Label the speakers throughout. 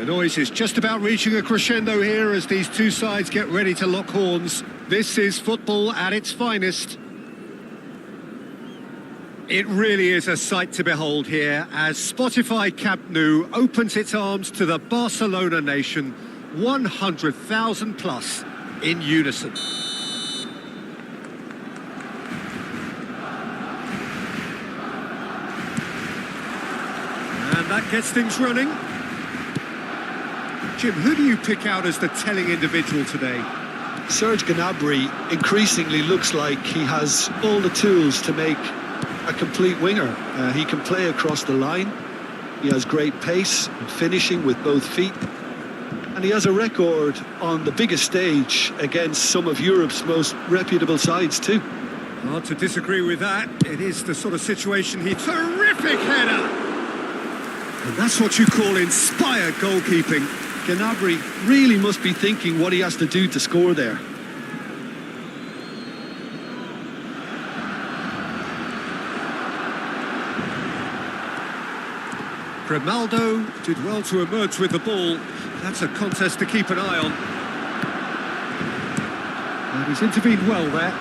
Speaker 1: The noise is just about reaching a crescendo here as these two sides get ready to lock horns. This is football at its finest. It really is a sight to behold here as Spotify Camp Nou opens its arms to the Barcelona nation, 100,000 plus in unison. And that gets things running. Jim, who do you pick out as the telling individual today?
Speaker 2: Serge Gnabry increasingly looks like he has all the tools to make a complete winger. He can play across the line. He has great pace and finishing with both feet. And he has a record on the biggest stage against some of Europe's most reputable sides too.
Speaker 1: Hard to disagree with that. It is the sort of situation Terrific header! And that's what you call inspired goalkeeping.
Speaker 2: Gnabry really must be thinking what he has to do to score there.
Speaker 1: Grimaldo did well to emerge with the ball. That's a contest to keep an eye on. And he's intervened well there.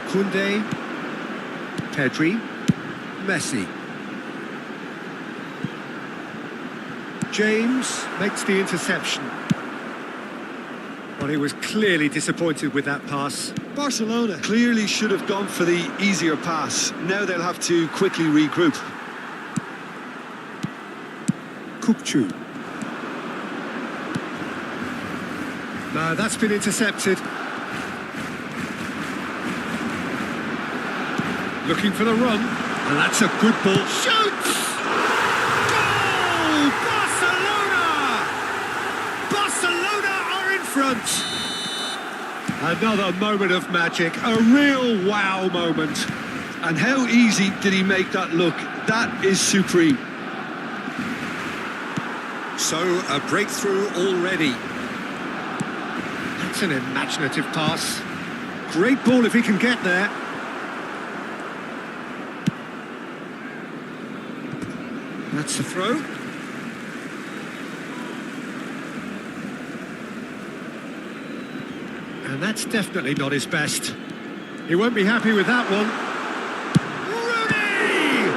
Speaker 1: Koundé, Pedri, Messi. James makes the interception. But he was clearly disappointed with that pass.
Speaker 2: Barcelona clearly should have gone for the easier pass. Now they'll have to quickly regroup.
Speaker 1: Kukçu. No, that's been intercepted. Looking for the run. And that's a good ball. Shoots! Goal! Barcelona! Barcelona are in front. Another moment of magic, a real wow moment.
Speaker 2: And how easy did he make that look? That is supreme.
Speaker 1: So, a breakthrough already. That's an imaginative pass. Great ball if he can get there. That's the throw. And that's definitely not his best. He won't be happy with that one. Rooney!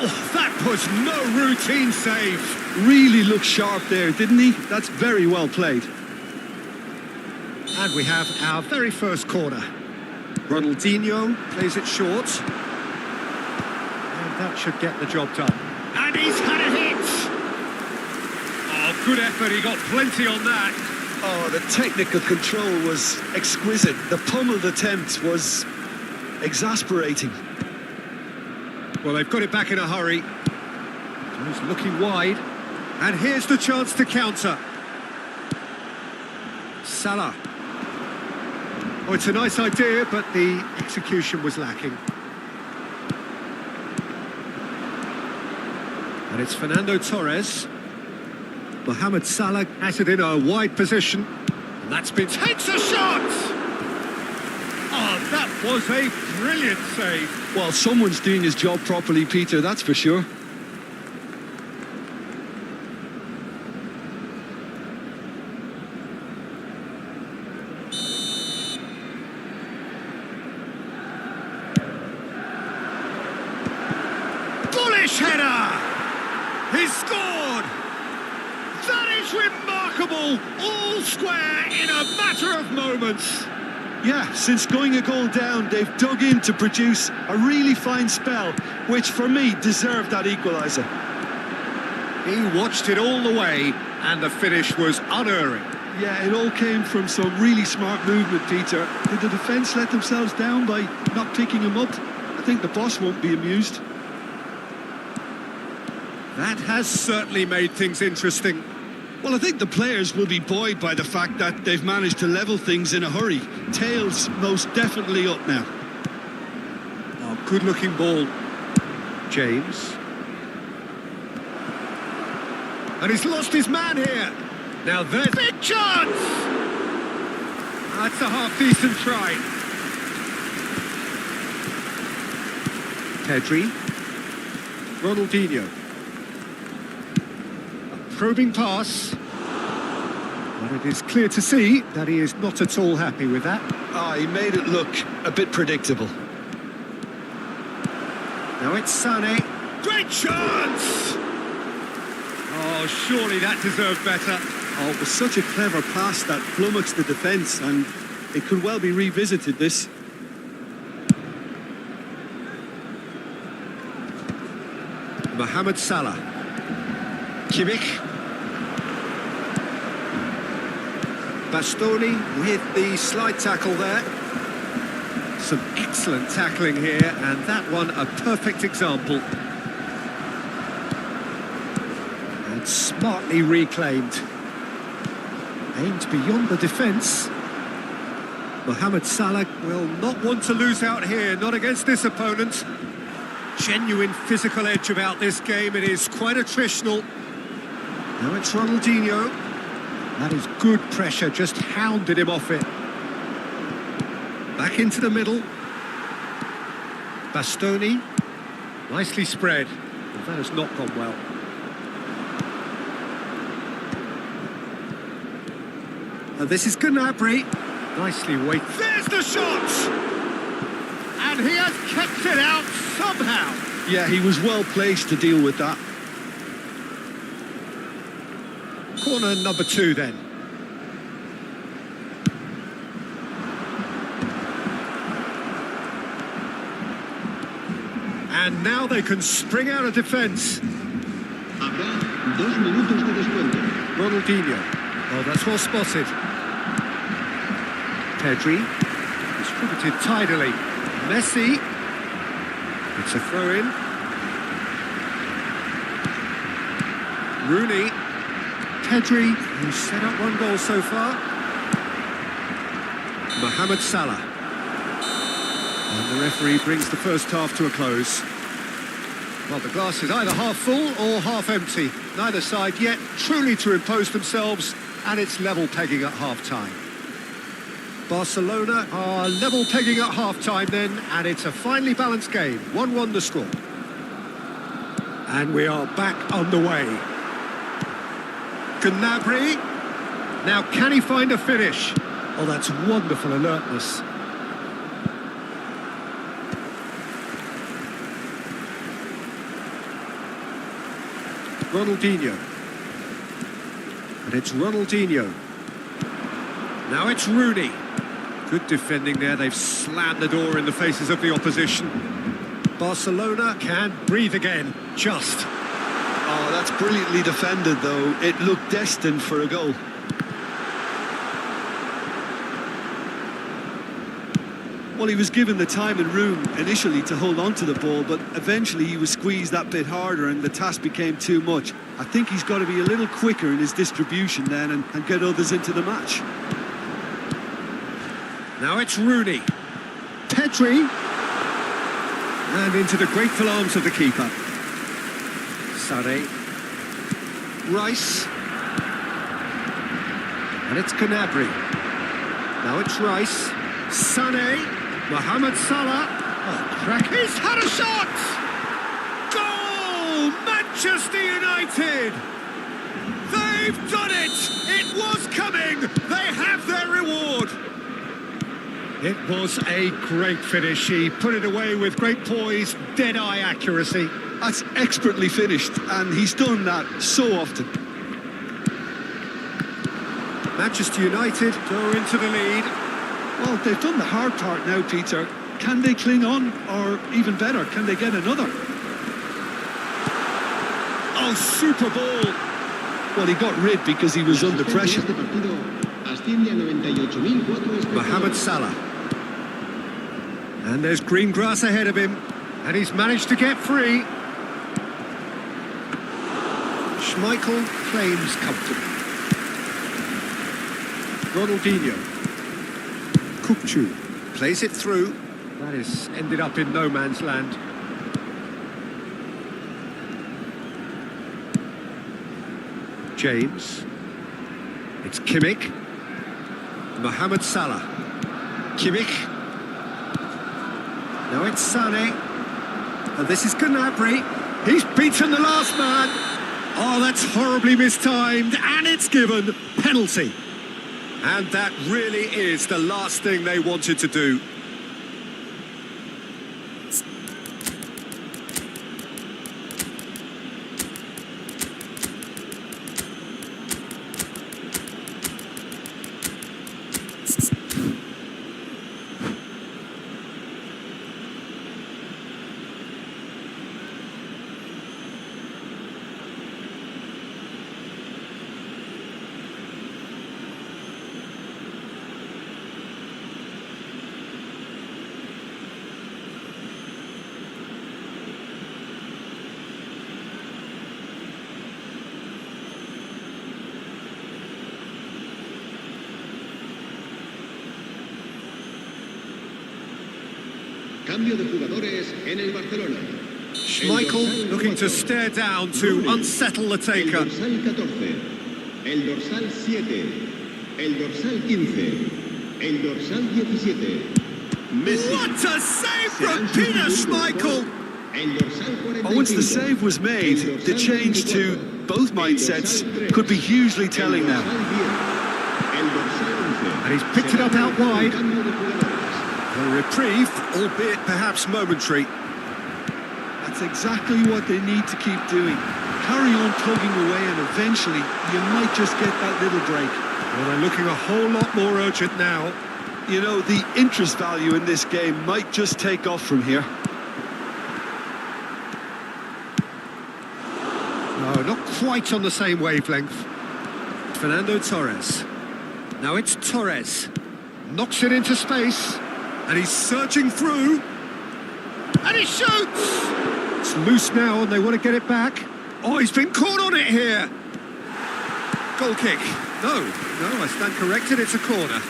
Speaker 1: Oh, that was no routine save.
Speaker 2: Really looked sharp there, didn't he? That's very well played.
Speaker 1: And we have our very first corner. Ronaldinho plays it short. And that should get the job done. And he's had a hit! Oh, good effort, he got plenty on that.
Speaker 2: Oh, the technical control was exquisite. The pummeled attempt was exasperating.
Speaker 1: Well, they've got it back in a hurry. He's looking wide. And here's the chance to counter. Salah. Oh, it's a nice idea, but the execution was lacking. And it's Fernando Torres. Mohamed Salah has it in a wide position. And that's been... Takes a shot! Oh, that was a brilliant save.
Speaker 2: Well, someone's doing his job properly, Peter, that's for sure.
Speaker 1: Bullish header! He's scored! That is remarkable! All square in a matter of moments.
Speaker 2: Yeah, since going a goal down, they've dug in to produce a really fine spell, which for me deserved that equaliser.
Speaker 1: He watched it all the way, and the finish was unerring.
Speaker 2: Yeah, it all came from some really smart movement, Peter. Did the defence let themselves down by not picking him up? I think the boss won't be amused.
Speaker 1: That has certainly made things interesting.
Speaker 2: Well, I think the players will be buoyed by the fact that they've managed to level things in a hurry. Tails most definitely up now.
Speaker 1: Oh, good-looking ball. James. And he's lost his man here. Now there's big chance! That's a half-decent try. Pedri. Ronaldinho. A probing pass. But it is clear to see that he is not at all happy with that.
Speaker 2: He made it look a bit predictable.
Speaker 1: Now it's Sané. Great chance! Oh, surely that deserved better.
Speaker 3: Oh, it was such a clever pass that flummoxed the defence, and it could well be revisited, this.
Speaker 1: Mohamed Salah. Kimmich. Bastoni with the slide tackle there. Some excellent tackling here, and that one a perfect example. And smartly reclaimed. Aimed beyond the defence. Mohamed Salah will not want to lose out here, not against this opponent. Genuine physical edge about this game, it is quite attritional. Now it's Ronaldinho. That is good pressure, just hounded him off it. Back into the middle. Bastoni. Nicely spread. Well, that has not gone well. And this is Gnabry. Nicely weighted. There's the shot! And he has kept it out somehow.
Speaker 2: Yeah, he was well placed to deal with that.
Speaker 1: Corner number 2 then. And now they can spring out of defence. Ronaldinho. Oh, that's well spotted. Pedri. Distributed tidily. Messi. It's a throw-in. Rooney. Pedri, who's set up 1 goal so far. Mohamed Salah. And the referee brings the first half to a close. Well, the glass is either half full or half empty. Neither side yet truly to impose themselves, and it's level pegging at half-time. Barcelona are level pegging at half-time then, and it's a finely balanced game. 1-1 the score. And we are back underway. Gnabry. Now, can he find a finish? Oh, that's wonderful alertness. Ronaldinho. And it's Ronaldinho. Now it's Rooney. Good defending there. They've slammed the door in the faces of the opposition. Barcelona can breathe again. Just.
Speaker 2: Oh, that's brilliantly defended, though. It looked destined for a goal.
Speaker 3: Well, he was given the time and room initially to hold on to the ball, but eventually he was squeezed that bit harder and the task became too much. I think he's got to be a little quicker in his distribution then and get others into the match.
Speaker 1: Now it's Rooney. Pedri. And into the grateful arms of the keeper. Sané. Rice. And it's Gnabry. Now it's Rice. Sané. Mohamed Salah. Oh, crack. He's had a shot! Goal! Manchester United! They've done it! It was coming! They have their reward! It was a great finish. He put it away with great poise, dead-eye accuracy.
Speaker 2: That's expertly finished, and he's done that so often.
Speaker 1: Manchester United go into the lead.
Speaker 2: Well, they've done the hard part now, Peter. Can they cling on, or even better, can they get another?
Speaker 1: Oh, super ball!
Speaker 2: Well, he got rid because he was under pressure.
Speaker 1: Mohamed Salah. And there's green grass ahead of him, and he's managed to get free. Schmeichel claims comfortably. Ronaldinho. Kupchu plays it through. That is ended up in no man's land. James. It's Kimmich. Mohamed Salah. Kimmich. Now it's Sané. And this is Gnabry. He's beaten the last man. Oh, that's horribly mistimed, and it's given penalty. And that really is the last thing they wanted to do.
Speaker 4: Cambio de jugadores en el Barcelona.
Speaker 1: Schmeichel looking to stare down to unsettle the taker.
Speaker 4: El dorsal 14, el dorsal 7, el dorsal 15, el dorsal 17. Messi.
Speaker 1: What a save from Peter Schmeichel!
Speaker 4: El dorsal 45.
Speaker 2: Once the save was made, the change to both mindsets could be hugely telling now.
Speaker 1: And he's picked it up out wide. A reprieve, albeit perhaps momentary.
Speaker 3: That's exactly what they need to keep doing. Carry on plugging away and eventually you might just get that little break.
Speaker 1: Well, they're looking a whole lot more urgent now.
Speaker 2: You know, the interest value in this game might just take off from here.
Speaker 1: No, not quite on the same wavelength. Fernando Torres. Now it's Torres. Knocks it into space. And he's searching through. And he shoots! It's loose now and they want to get it back. Oh, he's been caught on it here. Goal kick. No, I stand corrected, it's a corner.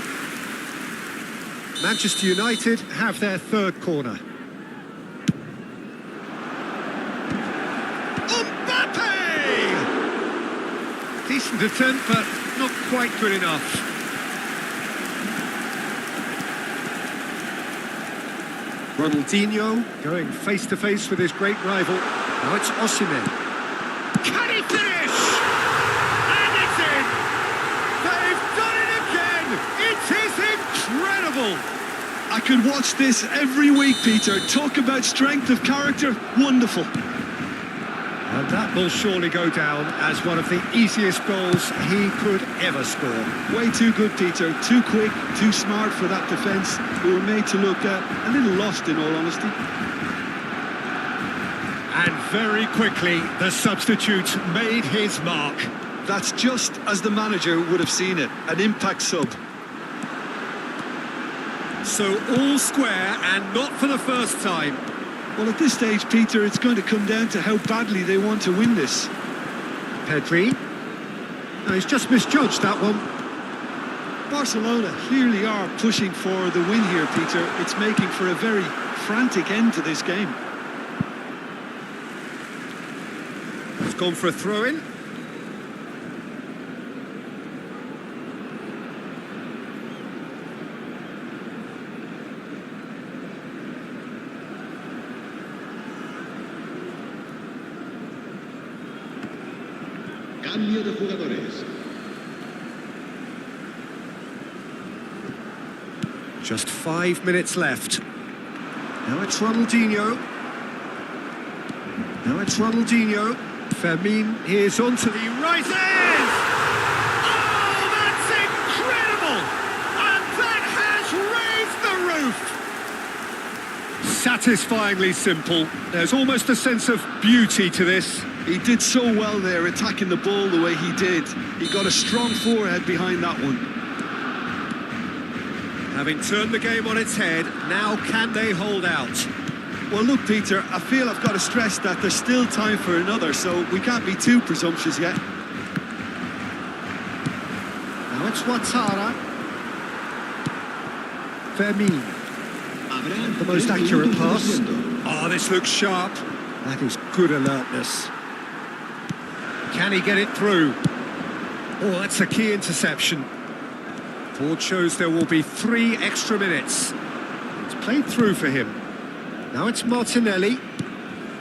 Speaker 1: Manchester United have their third corner. Mbappe! Decent attempt, but not quite good enough. Ronaldinho going face-to-face with his great rival. Now it's Osimhen. Can he finish? And it's in! They've done it again! It is incredible!
Speaker 3: I could watch this every week, Peter. Talk about strength of character. Wonderful.
Speaker 1: And that will surely go down as one of the easiest goals he could ever score.
Speaker 3: Way too good, Peter. Too quick, too smart for that defence. We were made to look a little lost, in all honesty.
Speaker 1: And very quickly, the substitute made his mark.
Speaker 2: That's just as the manager would have seen it, an impact sub.
Speaker 1: So all square and not for the first time.
Speaker 3: Well, at this stage, Peter, it's going to come down to how badly they want to win this.
Speaker 1: Pedri. No, he's just misjudged that one.
Speaker 3: Barcelona clearly are pushing for the win here, Peter. It's making for a very frantic end to this game.
Speaker 1: He's gone for a throw-in.
Speaker 4: Cambio de jugadores.
Speaker 1: Just 5 minutes left. Now it's Ronaldinho. Fermin is onto the right end! Oh, that's incredible! And that has raised the roof! Satisfyingly simple. There's almost a sense of beauty to this.
Speaker 3: He did so well there, attacking the ball the way he did. He got a strong forehead behind that one.
Speaker 1: Having turned the game on its head, now can they hold out?
Speaker 3: Well, look, Peter, I feel I've got to stress that there's still time for another, so we can't be too presumptuous yet.
Speaker 1: Now it's Ouattara. Fermin. The most accurate pass. Oh, this looks sharp. That is good alertness. Can he get it through? Oh, that's a key interception. Board shows there will be 3 extra minutes. It's played through for him. Now it's Martinelli.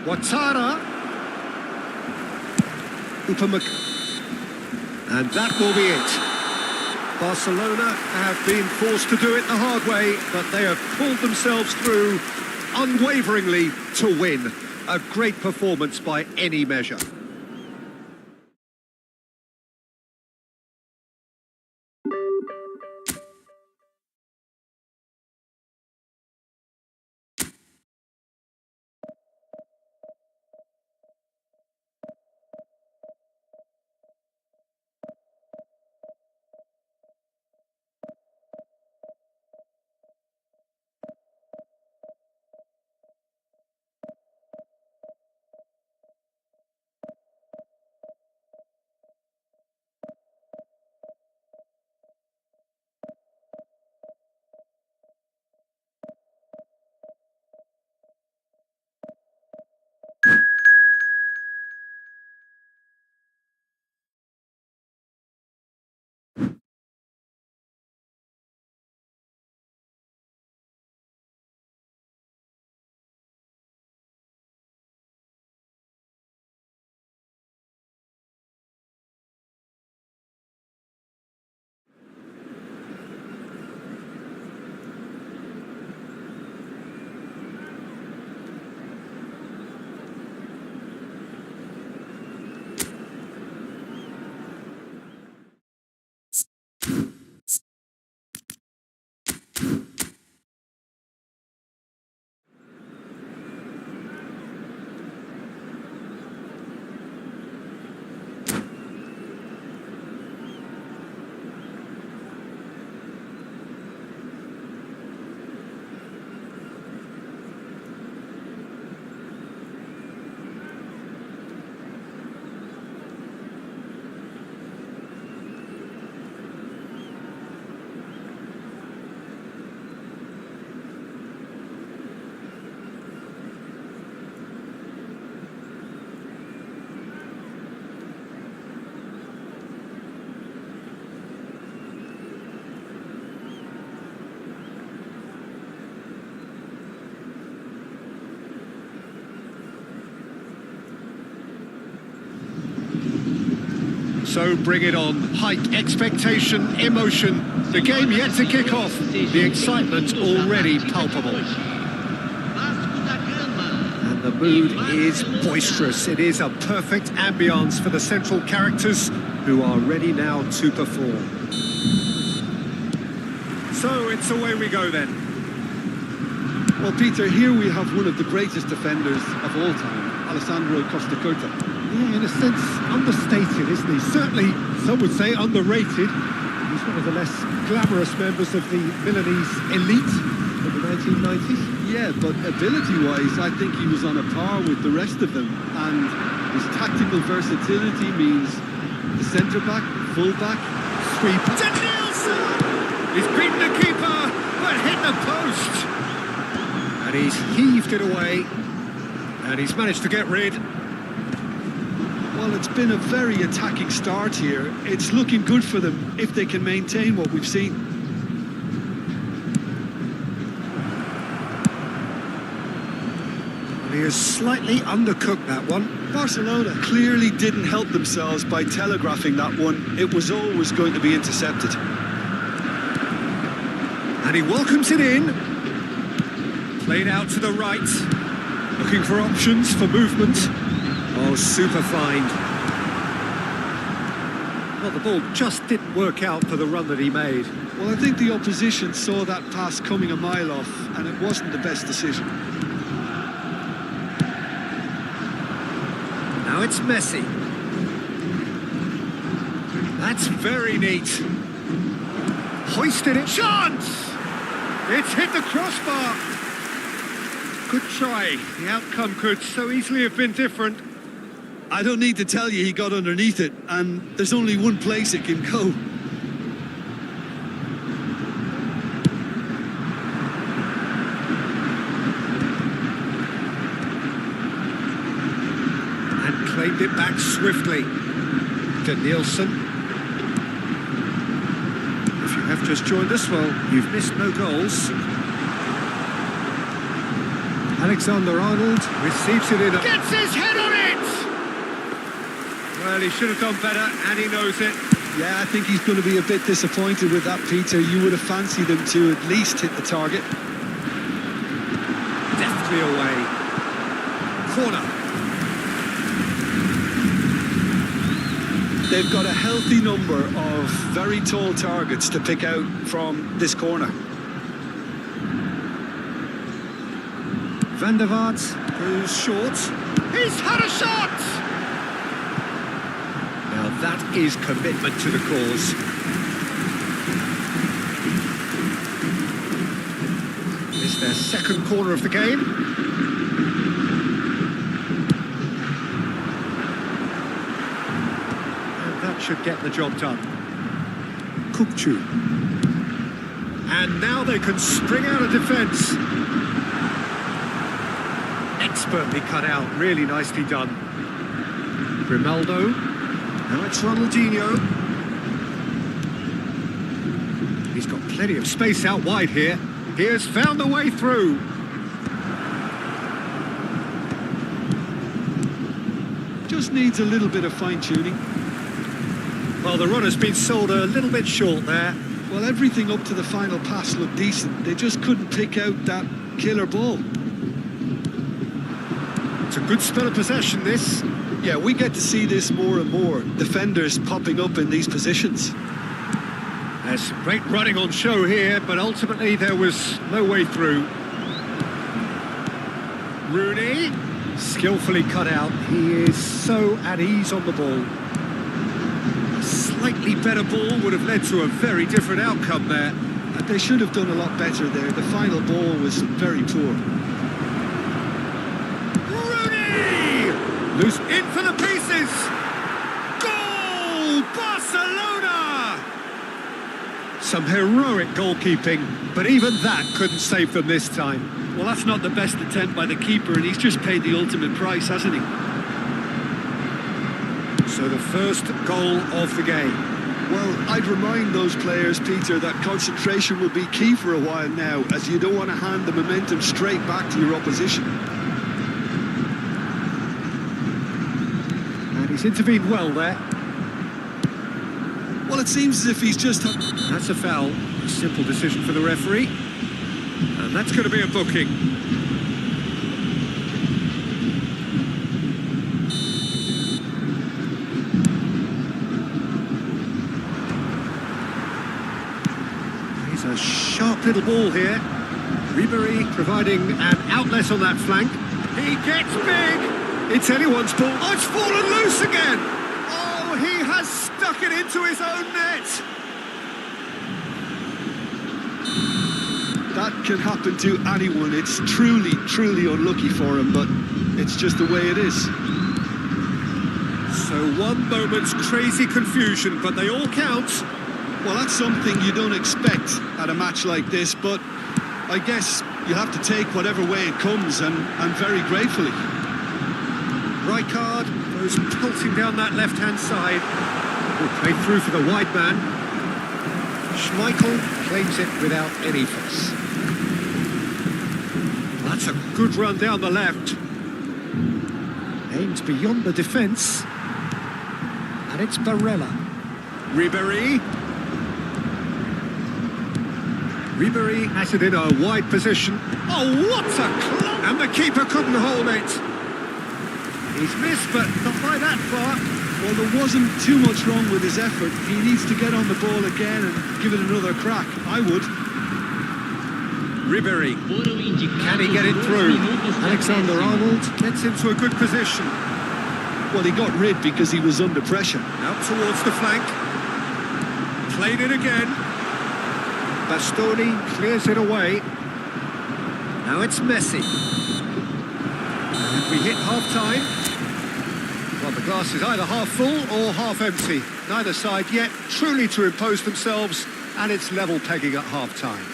Speaker 1: Ouattara. And that will be it. Barcelona have been forced to do it the hard way, but they have pulled themselves through unwaveringly to win. A great performance by any measure. So bring it on. Hike, expectation, emotion. The game yet to kick off. The excitement already palpable. And the mood is boisterous. It is a perfect ambience for the central characters who are ready now to perform. So it's away we go then.
Speaker 3: Well, Peter, here we have one of the greatest defenders of all time, Alessandro Costa Curta.
Speaker 1: Yeah, in a sense, understated, isn't he? Certainly, some would say underrated. He's one of the less glamorous members of the Milanese elite of the 1990s.
Speaker 3: Yeah, but ability-wise, I think he was on a par with the rest of them. And his tactical versatility means the centre-back, full-back,
Speaker 1: sweep. To Nielsen! He's beaten the keeper, but hit the post. And he's heaved it away. And he's managed to get rid.
Speaker 3: Well, it's been a very attacking start here. It's looking good for them if they can maintain what we've seen.
Speaker 1: He has slightly undercooked that one.
Speaker 3: Barcelona clearly didn't help themselves by telegraphing that one. It was always going to be intercepted.
Speaker 1: And he welcomes it in. Played out to the right. Looking for options for movement. Oh, super find. Well, the ball just didn't work out for the run that he made.
Speaker 3: Well, I think the opposition saw that pass coming a mile off, and it wasn't the best decision.
Speaker 1: Now it's Messi. That's very neat. Hoisted it. Chance! It's hit the crossbar. Good try. The outcome could so easily have been different.
Speaker 3: I don't need to tell you he got underneath it, and there's only one place it can go.
Speaker 1: And claimed it back swiftly to Nielsen. If you have just joined us, well, you've missed no goals. Alexander-Arnold receives it in. Gets his head on it! Well, he should have done better, and he knows it.
Speaker 3: Yeah, I think he's going to be a bit disappointed with that, Peter. You would have fancied him to at least hit the target.
Speaker 1: Deftly away. Corner.
Speaker 3: They've got a healthy number of very tall targets to pick out from this corner.
Speaker 1: Van der Vaart goes short. He's had a shot! Now that is commitment to the cause. It's their second corner of the game. And that should get the job done. Kukçu. And now they can spring out of defence. Expertly cut out, really nicely done. Grimaldo. Now it's Ronaldinho. He's got plenty of space out wide here. He has found a way through.
Speaker 3: Just needs a little bit of fine-tuning.
Speaker 1: Well, the run has been sold a little bit short there.
Speaker 3: Well, everything up to the final pass looked decent. They just couldn't pick out that killer ball.
Speaker 1: It's a good spell of possession, this.
Speaker 3: Yeah, we get to see this more and more. Defenders popping up in these positions.
Speaker 1: There's some great running on show here, but ultimately there was no way through. Rooney, skillfully cut out. He is so at ease on the ball. A slightly better ball would have led to a very different outcome there.
Speaker 3: They should have done a lot better there. The final ball was very poor.
Speaker 1: Rooney! Loose in for the pieces! Goal! Barcelona! Some heroic goalkeeping, but even that couldn't save them this time.
Speaker 3: Well, that's not the best attempt by the keeper, and he's just paid the ultimate price, hasn't he?
Speaker 1: So the first goal of the game.
Speaker 3: Well, I'd remind those players, Peter, that concentration will be key for a while now, as you don't want to hand the momentum straight back to your opposition.
Speaker 1: And he's intervened well there.
Speaker 3: Well, it seems as if he's just...
Speaker 1: That's a foul. A simple decision for the referee. And that's going to be a booking. He's a sharp little ball here. Ribery providing an outlet on that flank. He gets big. It's anyone's ball. Oh, it's fallen loose again. Oh, he has stuck it into his own net.
Speaker 3: That can happen to anyone. It's truly, truly unlucky for him, but it's just the way it is.
Speaker 1: So one moment's crazy confusion, but they all count.
Speaker 3: Well, that's something you don't expect at a match like this, but I guess you have to take whatever way it comes, and very gratefully.
Speaker 1: Rijkaard goes pelting down that left-hand side. Will play through for the wide man. Schmeichel claims it without any fuss. That's a good run down the left. Aimed beyond the defence. And it's Barella. Ribery. Ribery has it in a wide position. Oh, what a clock! And the keeper couldn't hold it. He's missed, but not by that far.
Speaker 3: Well, there wasn't too much wrong with his effort. He needs to get on the ball again and give it another crack. I would.
Speaker 1: Ribery. Can he get it through? Alexander-Arnold gets into a good position.
Speaker 3: Well, he got rid because he was under pressure.
Speaker 1: Out towards the flank. Played it again. Bastoni clears it away. Now it's Messi. And we hit half-time. Well, the glass is either half full or half empty. Neither side yet truly to impose themselves, and it's level pegging at half-time.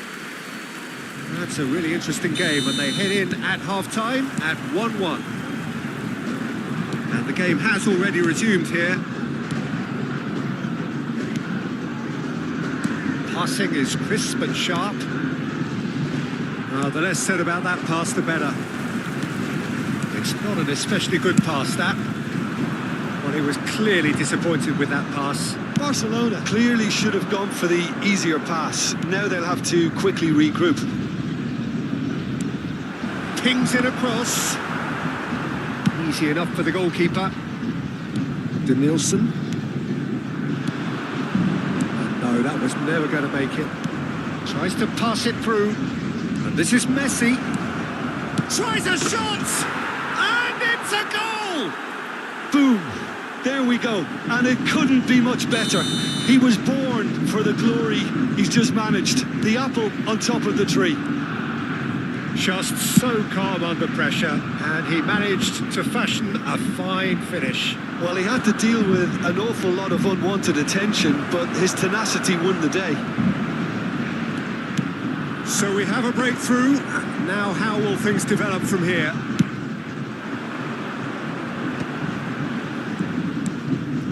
Speaker 1: That's a really interesting game, and they head in at half-time at 1-1. And the game has already resumed here. Passing is crisp and sharp. The less said about that pass, the better. It's not an especially good pass, that. Well, he he was clearly disappointed with that pass.
Speaker 3: Barcelona clearly should have gone for the easier pass. Now they'll have to quickly regroup.
Speaker 1: Pings it across. Easy enough for the goalkeeper. Denilson. No, that was never going to make it. Tries to pass it through. And this is Messi. Tries a shot! And it's a goal!
Speaker 3: Boom! There we go. And it couldn't be much better. He was born for the glory he's just managed. The apple on top of the tree.
Speaker 1: Just so calm under pressure, and he managed to fashion a fine finish.
Speaker 3: Well, he had to deal with an awful lot of unwanted attention, but his tenacity won the day.
Speaker 1: So we have a breakthrough. Now how will things develop from here?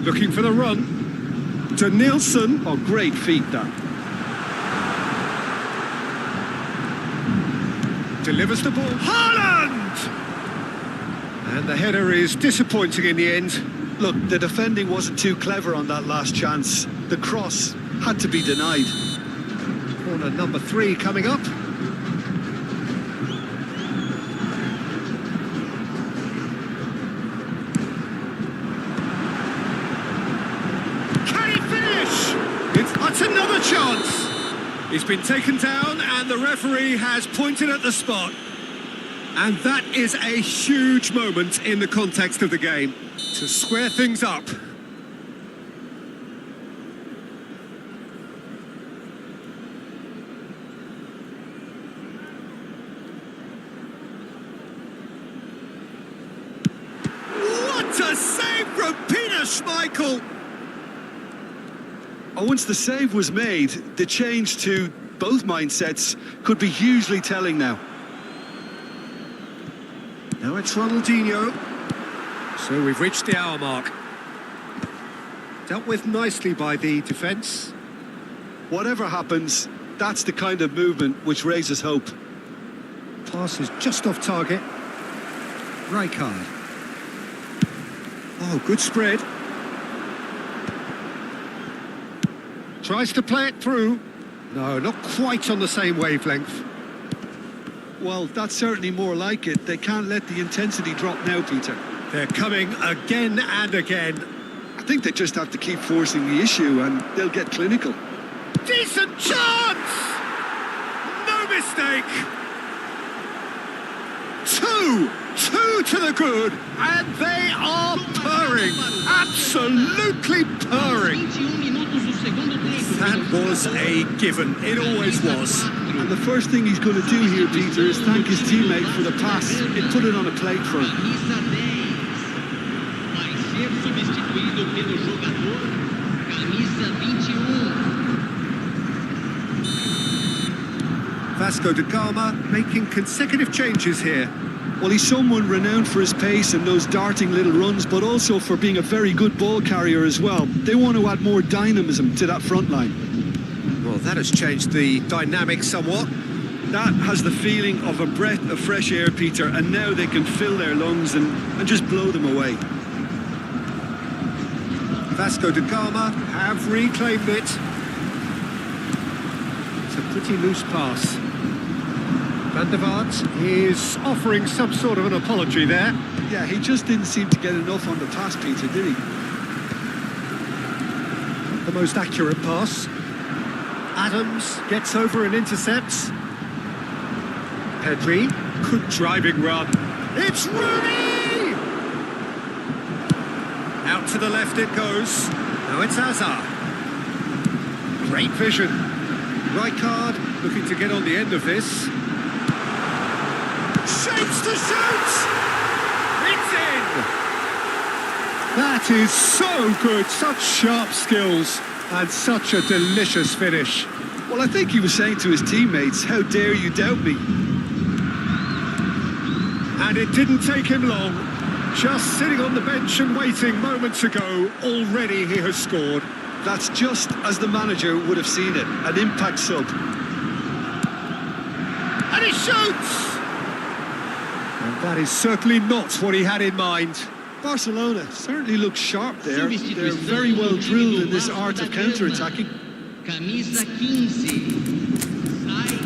Speaker 1: Looking for the run. Denilson.
Speaker 3: Oh, great feat that.
Speaker 1: Delivers the ball. Haaland! And the header is disappointing in the end.
Speaker 3: Look, the defending wasn't too clever on that last chance. The cross had to be denied.
Speaker 1: Corner number 3 coming up. Can he finish? That's another chance. He's been taken down and the referee has pointed at the spot. And that is a huge moment in the context of the game to square things up. What a save from Peter Schmeichel!
Speaker 3: Once the save was made, the change to both mindsets could be hugely telling now.
Speaker 1: Now it's Ronaldinho. So we've reached the hour mark. Dealt with nicely by the defence.
Speaker 3: Whatever happens, that's the kind of movement which raises hope.
Speaker 1: Pass is just off target. Rijkaard. Oh, good spread. Tries to play it through. No, not quite on the same wavelength.
Speaker 3: Well, that's certainly more like it. They can't let the intensity drop now, Peter.
Speaker 1: They're coming again and again.
Speaker 3: I think they just have to keep forcing the issue and they'll get clinical.
Speaker 1: Decent chance! No mistake! Two to the good, and they are purring. Absolutely purring. That was a given. It always was.
Speaker 3: And the first thing he's going to do here, Peter, is thank his teammate for the pass. It put it on a plate for him.
Speaker 1: Vasco da Gama making consecutive changes here.
Speaker 3: Well, he's someone renowned for his pace and those darting little runs, but also for being a very good ball carrier as well. They want to add more dynamism to that front line.
Speaker 1: Well, that has changed the dynamic somewhat.
Speaker 3: That has the feeling of a breath of fresh air, Peter, and now they can fill their lungs and just blow them away.
Speaker 1: Vasco da Gama have reclaimed it. It's a pretty loose pass. Van der Vaart is offering some sort of an apology there.
Speaker 3: Yeah, he just didn't seem to get enough on the pass, Peter, did he?
Speaker 1: The most accurate pass. Adams gets over and intercepts. Pedri, good driving run. It's Rooney! Out to the left it goes. Now it's Hazard. Great vision. Rijkaard looking to get on the end of this. Shapes to shoot! It's in! That is so good, such sharp skills and such a delicious finish.
Speaker 3: Well, I think he was saying to his teammates, how dare you doubt me?
Speaker 1: And it didn't take him long. Just sitting on the bench and waiting moments ago, already he has scored.
Speaker 3: That's just as the manager would have seen it, an impact sub.
Speaker 1: And he shoots! And that is certainly not what he had in mind.
Speaker 2: Barcelona certainly look sharp there. They're very well drilled in this art of counter-attacking.
Speaker 5: Camisa 15. Sai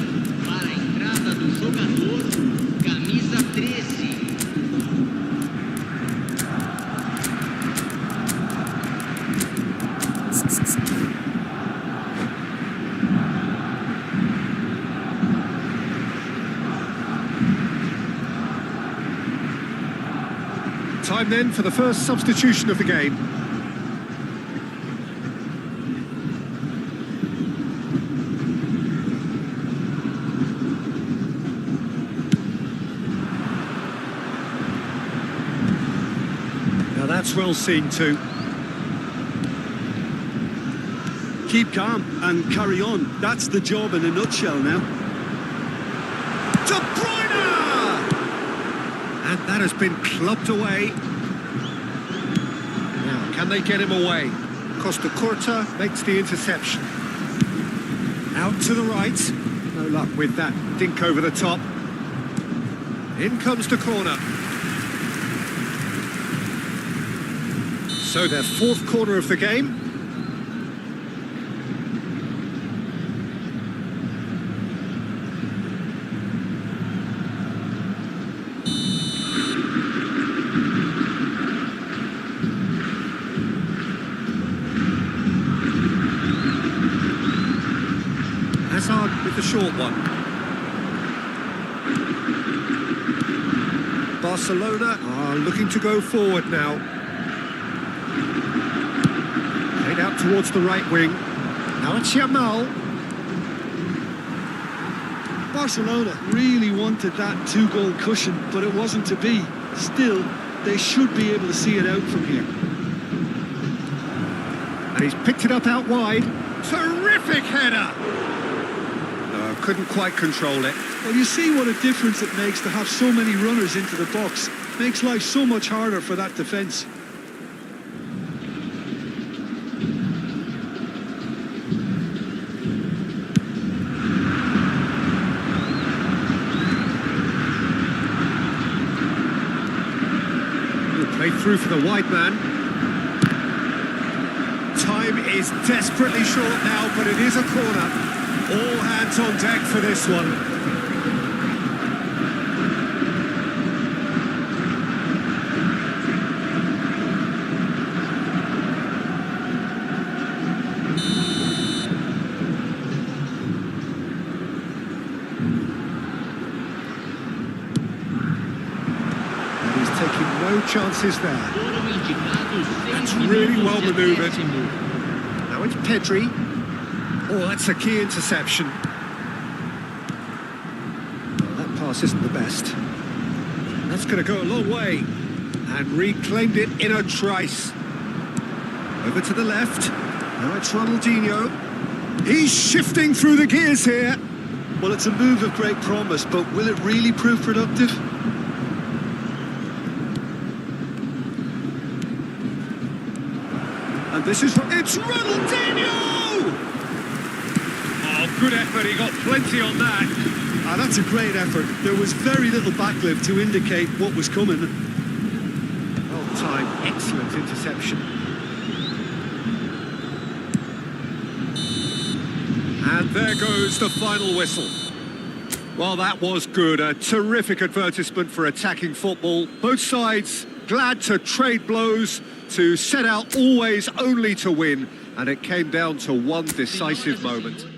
Speaker 5: para a entrada do jogador. Camisa 13.
Speaker 1: Time then for the first substitution of the game. Now that's well seen too.
Speaker 3: Keep calm and carry on. That's the job in a nutshell now.
Speaker 1: De Bruyne! And that has been clubbed away. Now, can they get him away? Costa Curta makes the interception. Out to the right. No luck with that dink over the top. In comes the corner. So their fourth corner of the game. With the short one. Barcelona are looking to go forward now. Played out towards the right wing. Now it's Yamal.
Speaker 3: Barcelona really wanted that two-goal cushion, but it wasn't to be. Still, they should be able to see it out from here.
Speaker 1: And he's picked it up out wide. Terrific header! Couldn't quite control it.
Speaker 3: Well, you see what a difference it makes to have so many runners into the box. Makes life so much harder for that defence.
Speaker 1: Play through for the wide man. Time is desperately short now, but it is a corner. All hands on deck for this one. And he's taking no chances there. That's really well manoeuvred. Now it's Pedri. Oh, that's a key interception. Well, that pass isn't the best. That's going to go a long way. And reclaimed it in a trice. Over to the left. Now it's Ronaldinho. He's shifting through the gears here.
Speaker 2: Well, it's a move of great promise, but will it really prove productive?
Speaker 1: And this is... It's Ronaldinho! Good effort, he got plenty on that.
Speaker 3: That's a great effort. There was very little backlift to indicate what was coming.
Speaker 1: Well timed, excellent interception. And there goes the final whistle. Well, that was good. A terrific advertisement for attacking football. Both sides glad to trade blows, to set out always only to win. And it came down to one decisive moment.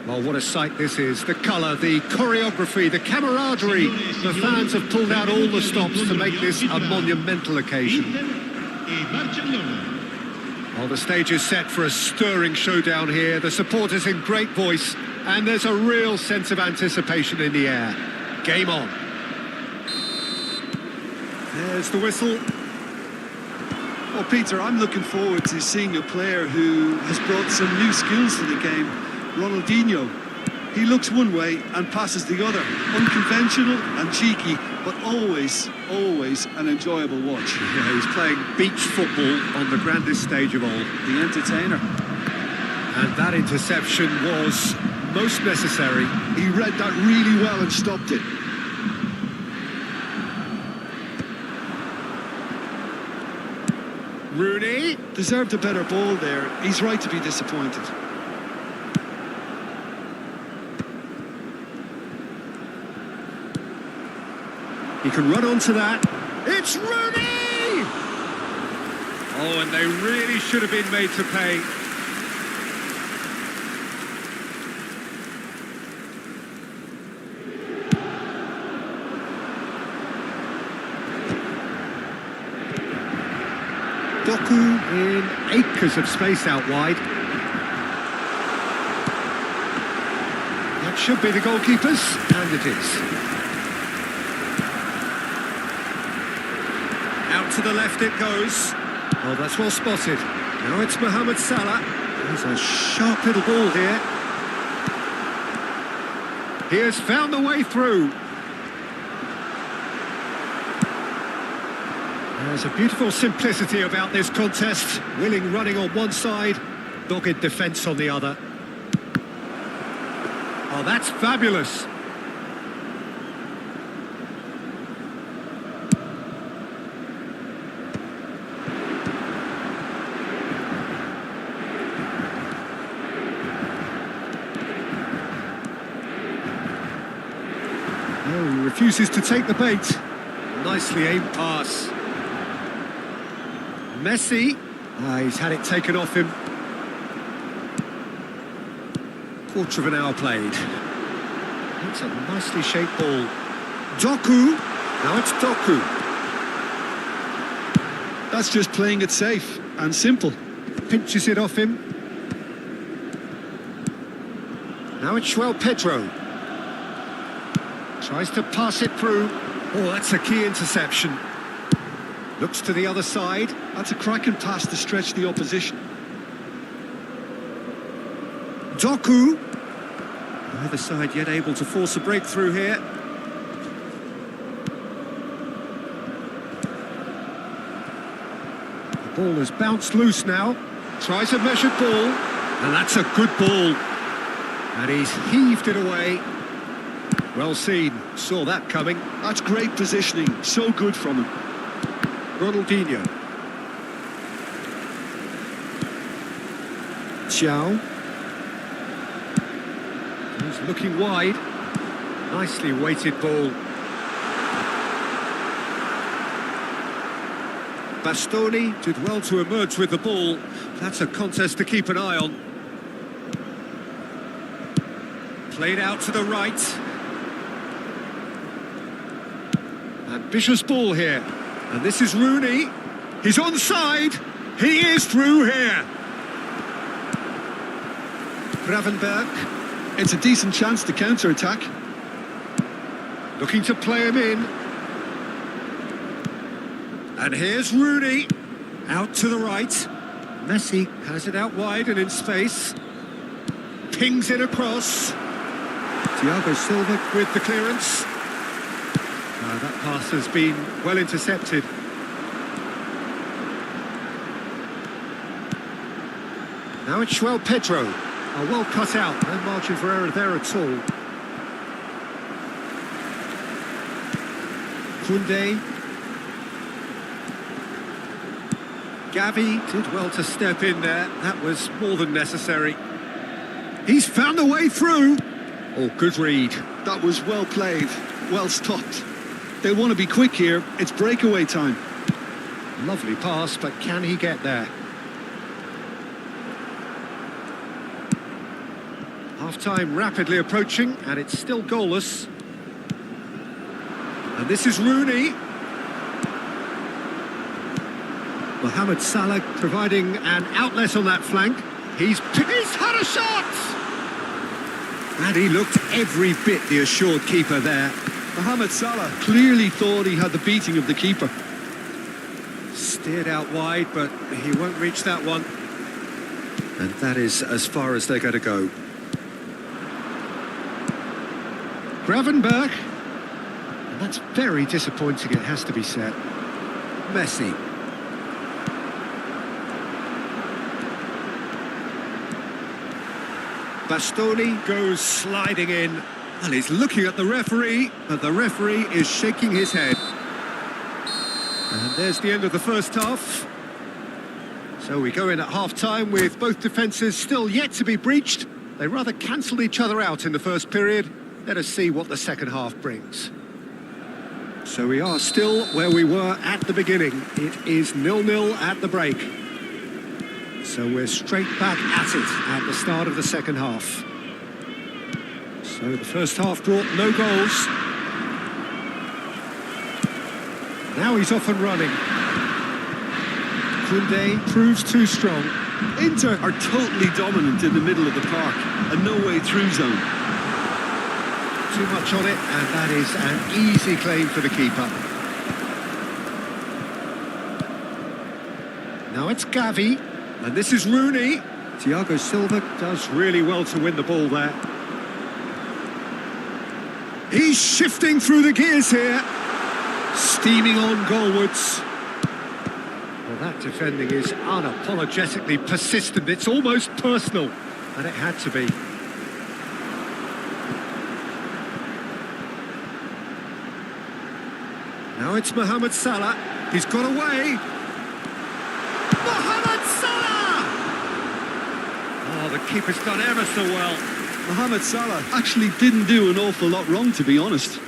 Speaker 1: Well, what a sight this is. The colour, the choreography, the camaraderie. The fans have pulled out all the stops to make this a monumental occasion. Well, the stage is set for a stirring showdown here. The supporters in great voice, and there's a real sense of anticipation in the air. Game on. There's the whistle.
Speaker 3: Well, Peter, I'm looking forward to seeing a player who has brought some new skills to the game. Ronaldinho. He looks one way and passes the other. Unconventional and cheeky, but always an enjoyable watch.
Speaker 1: Yeah, he's playing beach football on the grandest stage of all.
Speaker 3: The entertainer.
Speaker 1: And that interception was most necessary.
Speaker 2: He read that really well and stopped it.
Speaker 1: Rooney.
Speaker 2: Deserved a better ball there. He's right to be disappointed.
Speaker 1: He can run onto that. It's Rooney! Oh, and they really should have been made to pay. Doku in acres of space out wide. That should be the goalkeepers, and it is. Out to the left it goes. Oh, that's well spotted. Now it's Mohamed Salah. There's a sharp little ball here. He has found the way through. There's a beautiful simplicity about this contest. Willing running on one side, dogged defence on the other. Oh, that's fabulous. Oh, he refuses to take the bait. Nicely aimed pass. Messi. He's had it taken off him. Quarter of an hour played. That's a nicely shaped ball. Doku. Now it's Doku.
Speaker 2: That's just playing it safe and simple.
Speaker 1: Pinches it off him. Now it's Pedro. Tries to pass it through. Oh, that's a key interception. Looks to the other side.
Speaker 2: That's a cracking pass to stretch the opposition.
Speaker 1: Doku. Neither side yet able to force a breakthrough here. The ball has bounced loose now. Tries a measured ball. And that's a good ball. And he's heaved it away. Well seen. Saw that coming.
Speaker 2: That's great positioning. So good from him.
Speaker 1: Ronaldinho. Xiao. He's looking wide. Nicely weighted ball. Bastoni did well to emerge with the ball. That's a contest to keep an eye on. Played out to the right. Ambitious ball here. And this is Rooney. He's onside. He is through here. Gravenberg.
Speaker 2: It's a decent chance to counter-attack.
Speaker 1: Looking to play him in. And here's Rooney. Out to the right. Messi has it out wide and in space. Pings it across. Thiago Silva with the clearance. That pass has been well intercepted. Now it's Pedro. Well cut out, no margin for error there at all. Koundé. Gavi did well to step in there. That was more than necessary. He's found a way through. Oh, good read.
Speaker 2: That was well played, well stopped. They want to be quick here. It's breakaway time.
Speaker 1: Lovely pass, but can he get there? Half-time rapidly approaching, and it's still goalless. And this is Rooney. Mohamed Salah providing an outlet on that flank. He's had a shot! And he looked every bit the assured keeper there.
Speaker 3: Mohamed Salah clearly thought he had the beating of the keeper.
Speaker 1: Steered out wide, but he won't reach that one. And that is as far as they're going to go. Gravenberg. And that's very disappointing, it has to be said. Messi. Bastoni goes sliding in. And he's looking at the referee, but the referee is shaking his head. And there's the end of the first half. So we go in at half-time with both defences still yet to be breached. They rather cancelled each other out in the first period. Let us see what the second half brings. So we are still where we were at the beginning. It is 0-0 at the break. So we're straight back at it at the start of the second half. So the first half brought no goals. Now he's off and running. Koundé proves too strong.
Speaker 3: Inter are totally dominant in the middle of the park, a no-way through zone.
Speaker 1: Too much on it, and that is an easy claim for the keeper. Now it's Gavi, and this is Rooney. Thiago Silva does really well to win the ball there. He's shifting through the gears here. Steaming on goalwards. Well, that defending is unapologetically persistent. It's almost personal, and it had to be. Now it's Mohamed Salah. He's got away. Mohamed Salah! Oh, the keeper's done ever so well.
Speaker 3: Mohamed Salah actually didn't do an awful lot wrong, to be honest.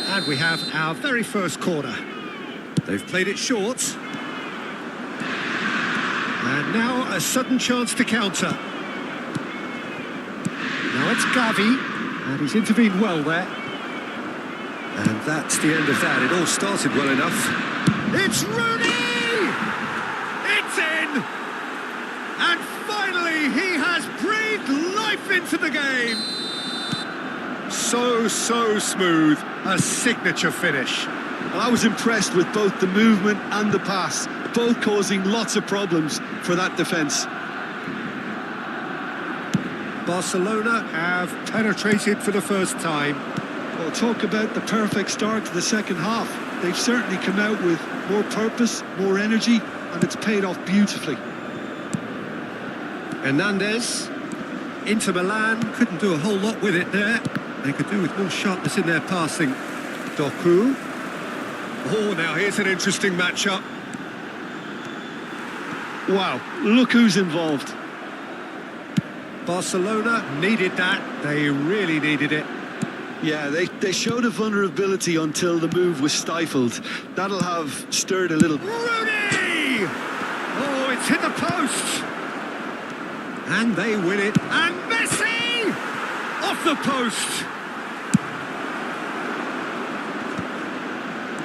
Speaker 1: And we have our very first corner. They've played it short. And now a sudden chance to counter. Now it's Gavi, and he's intervened well there. And that's the end of that. It all started well enough. It's Rooney! It's in! And finally, he has breathed life into the game. So smooth. A signature finish.
Speaker 3: Well, I was impressed with both the movement and the pass, both causing lots of problems for that defence.
Speaker 1: Barcelona have penetrated for the first time.
Speaker 3: Well, talk about the perfect start to the second half. They've certainly come out with more purpose, more energy, and it's paid off beautifully.
Speaker 1: Hernandez. Inter Milan couldn't do a whole lot with it there. They could do with more sharpness in their passing. Doku. Oh, now here's an interesting matchup.
Speaker 3: Wow, look who's involved.
Speaker 1: Barcelona needed that. They really needed it.
Speaker 3: Yeah, they showed a vulnerability until the move was stifled. That'll have stirred a little.
Speaker 1: Rooney! Oh, it's hit the post. And they win it. And Messi! Off the post.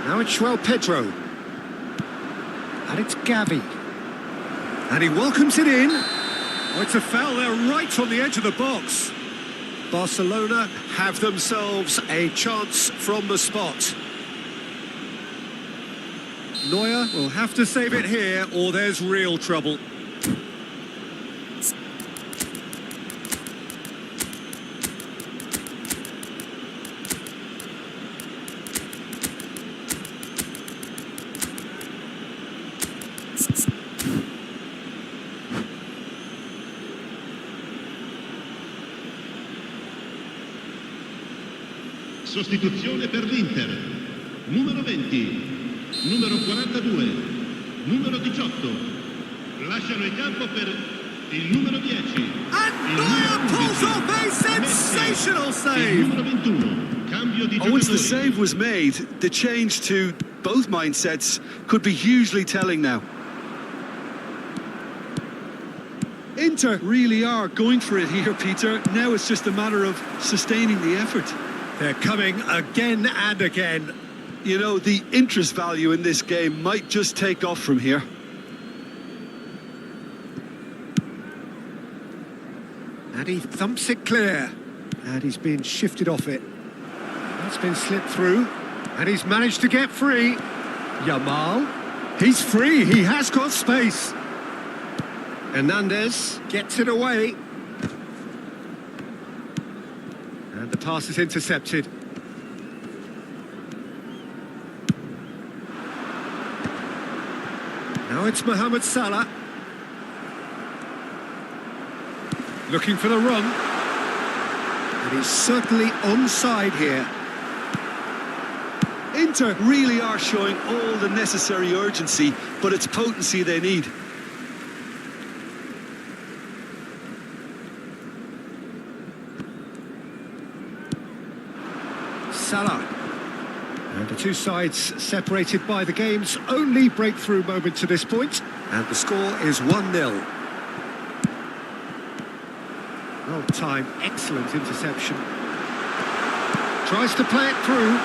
Speaker 1: Now it's João Pedro. And it's Gavi. And he welcomes it in. Oh, it's a foul there right on the edge of the box. Barcelona have themselves a chance from the spot. Neuer will have to save it here or there's real trouble.
Speaker 4: Sostituzione per l'Inter. Numero 20, numero 42, numero 18. Lasciano il campo per il numero 10.
Speaker 1: And Neuer pulls off a sensational save.
Speaker 4: Il numero 21. Cambio di
Speaker 3: Once the
Speaker 4: giocatori.
Speaker 3: save was made, the change to both mindsets could be hugely telling now. Inter really are going for it here, Peter. Now it's just a matter of sustaining the effort.
Speaker 1: They're coming again and again.
Speaker 3: You know, the interest value in this game might just take off from here.
Speaker 1: And he thumps it clear. And he's been shifted off it. That's been slipped through. And he's managed to get free. Yamal. He's free. He has got space. Hernandez gets it away. And the pass is intercepted. Now it's Mohamed Salah. Looking for the run. And he's certainly onside here.
Speaker 3: Inter really are showing all the necessary urgency, but it's potency they need.
Speaker 1: Salah. And the two sides separated by the game's only breakthrough moment to this point. And the score is 1-0. Well timed, excellent interception. Tries to play it through.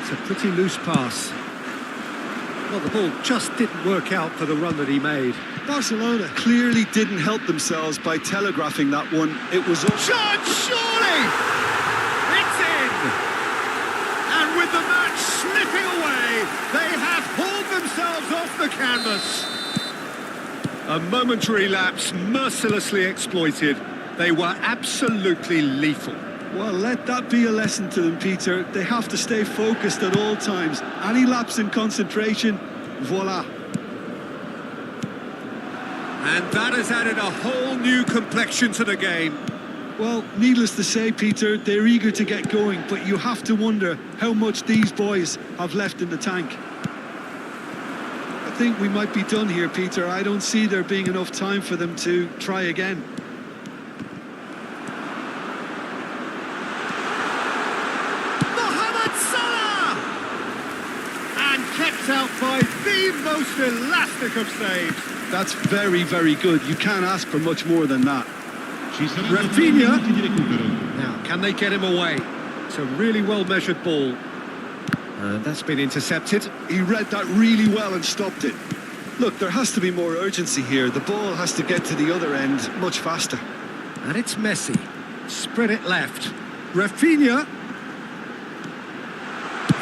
Speaker 1: It's a pretty loose pass. Well, the ball just didn't work out for the run that he made.
Speaker 3: Barcelona clearly didn't help themselves by telegraphing that one. It was all...
Speaker 1: Shot, surely! It's in! And with the match slipping away, they have hauled themselves off the canvas. A momentary lapse mercilessly exploited. They were absolutely lethal.
Speaker 3: Well, let that be a lesson to them, Peter. They have to stay focused at all times. Any lapse in concentration, voila.
Speaker 1: And that has added a whole new complexion to the game.
Speaker 3: Well, needless to say, Peter, they're eager to get going, but you have to wonder how much these boys have left in the tank. I think we might be done here, Peter. I don't see there being enough time for them to try again.
Speaker 1: Kept out by the most elastic of saves.
Speaker 3: That's very, very good. You can't ask for much more than that.
Speaker 1: Rafinha. Now, can they get him away? It's a really well-measured ball. That's been intercepted.
Speaker 3: He read that really well and stopped it. Look, there has to be more urgency here. The ball has to get to the other end much faster.
Speaker 1: And it's Messi. Spread it left. Rafinha.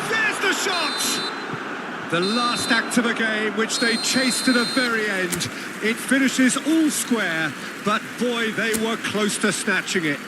Speaker 1: There's the shot! The last act of a game, which they chased to the very end. It finishes all square, but boy, they were close to snatching it.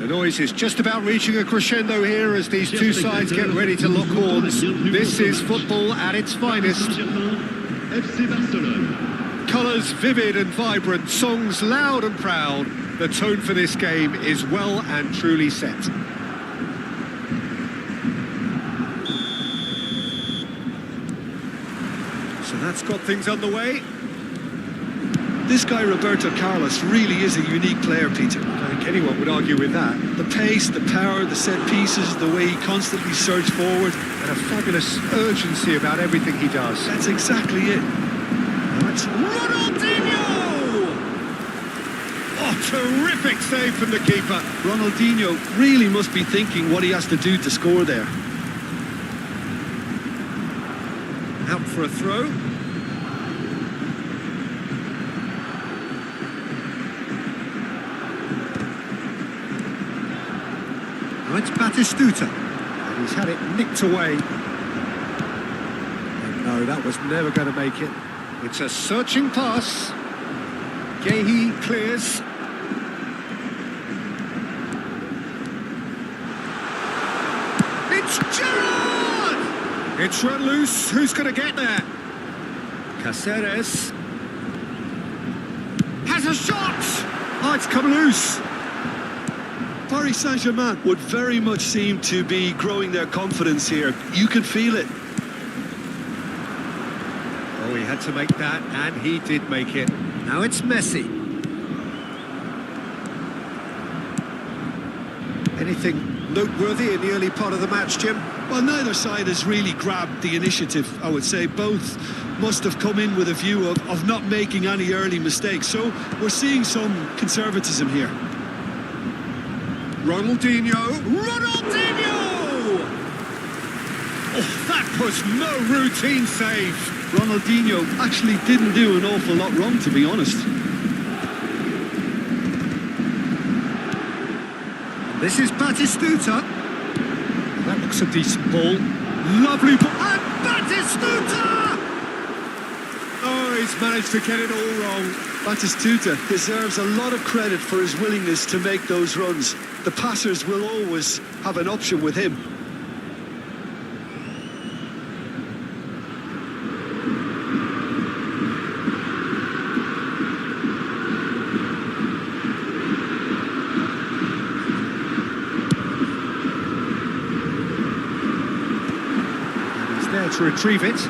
Speaker 1: The noise is just about reaching a crescendo here as these two sides get ready to lock horns. This is football at its finest.
Speaker 4: FC Barcelone.
Speaker 1: Colours vivid and vibrant, songs loud and proud. The tone for this game is well and truly set. So that's got things underway.
Speaker 3: This guy, Roberto Carlos, really is a unique player, Peter.
Speaker 1: I think anyone would argue with that.
Speaker 3: The pace, the power, the set pieces, the way he constantly surged forward.
Speaker 1: And a fabulous urgency about everything he does.
Speaker 3: That's exactly it.
Speaker 1: That's Ronaldinho! Oh, terrific save from the keeper.
Speaker 3: Ronaldinho really must be thinking what he has to do to score there.
Speaker 1: Out for a throw. Now it's Batistuta. And he's had it nicked away. And no, that was never going to make it. It's a searching pass. Gehi clears. It's Gerrard! It's run loose. Who's going to get there? Caceres has a shot! Oh, it's come loose.
Speaker 3: Paris Saint-Germain would very much seem to be growing their confidence here. You can feel it.
Speaker 1: Oh, he had to make that, and he did make it. Now it's Messi. Anything noteworthy in the early part of the match, Jim?
Speaker 3: Well, neither side has really grabbed the initiative, I would say. Both must have come in with a view of not making any early mistakes. So we're seeing some conservatism here.
Speaker 1: Ronaldinho! Ronaldinho! Oh, that was no routine save.
Speaker 3: Ronaldinho actually didn't do an awful lot wrong, to be honest.
Speaker 1: This is Batistuta. That looks a decent ball. Lovely ball. And Batistuta! Oh, he's managed to get it all wrong.
Speaker 3: Batistuta deserves a lot of credit for his willingness to make those runs. The passers will always have an option with him.
Speaker 1: To retrieve it.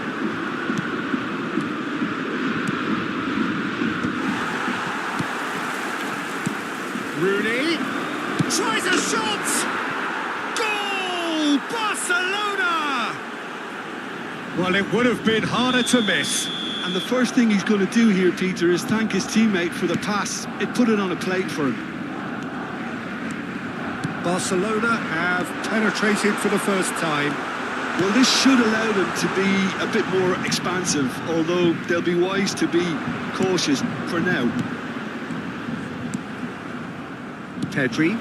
Speaker 1: Rooney tries a shot! Goal! Barcelona! Well, it would have been harder to miss.
Speaker 3: And the first thing he's going to do here, Peter, is thank his teammate for the pass. It put it on a plate for him.
Speaker 1: Barcelona have penetrated for the first time.
Speaker 3: Well, this should allow them to be a bit more expansive, although they'll be wise to be cautious for now.
Speaker 1: Pedri.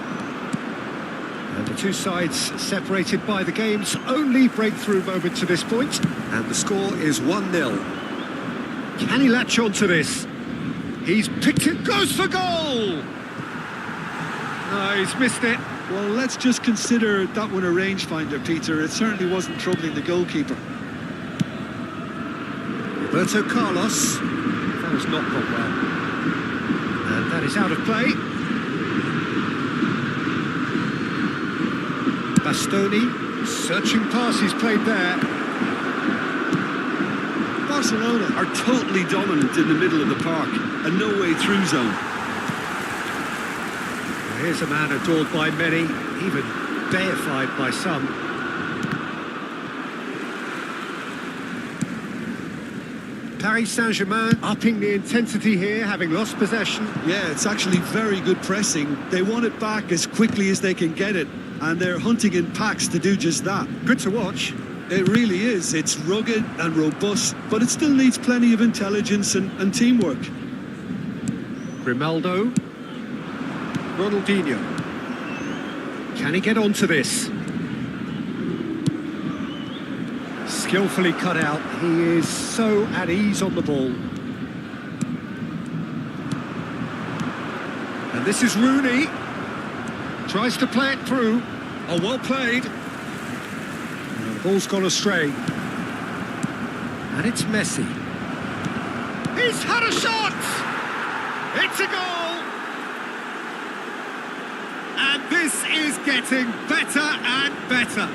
Speaker 1: And the two sides separated by the game's only breakthrough moment to this point. And the score is 1-0. Can he latch on to this? He's picked it, goes for goal! No, he's missed it.
Speaker 3: Well, let's just consider that one a rangefinder, Peter. It certainly wasn't troubling the goalkeeper.
Speaker 1: Roberto Carlos. That has not gone well. And that is out of play. Bastoni. Searching pass he's played there.
Speaker 3: Barcelona are totally dominant in the middle of the park. A no-way through zone.
Speaker 1: Here's a man adored by many, even deified by some. Paris Saint-Germain upping the intensity here, having lost possession.
Speaker 3: Yeah, it's actually very good pressing. They want it back as quickly as they can get it, and they're hunting in packs to do just that.
Speaker 1: Good to watch.
Speaker 3: It really is. It's rugged and robust, but it still needs plenty of intelligence and teamwork.
Speaker 1: Grimaldo. Ronaldinho. Can he get onto this? Skillfully cut out. He is so at ease on the ball. And this is Rooney. Tries to play it through. Oh, well played. The ball's gone astray. And it's Messi. He's had a shot! It's a goal! And this is getting better and better.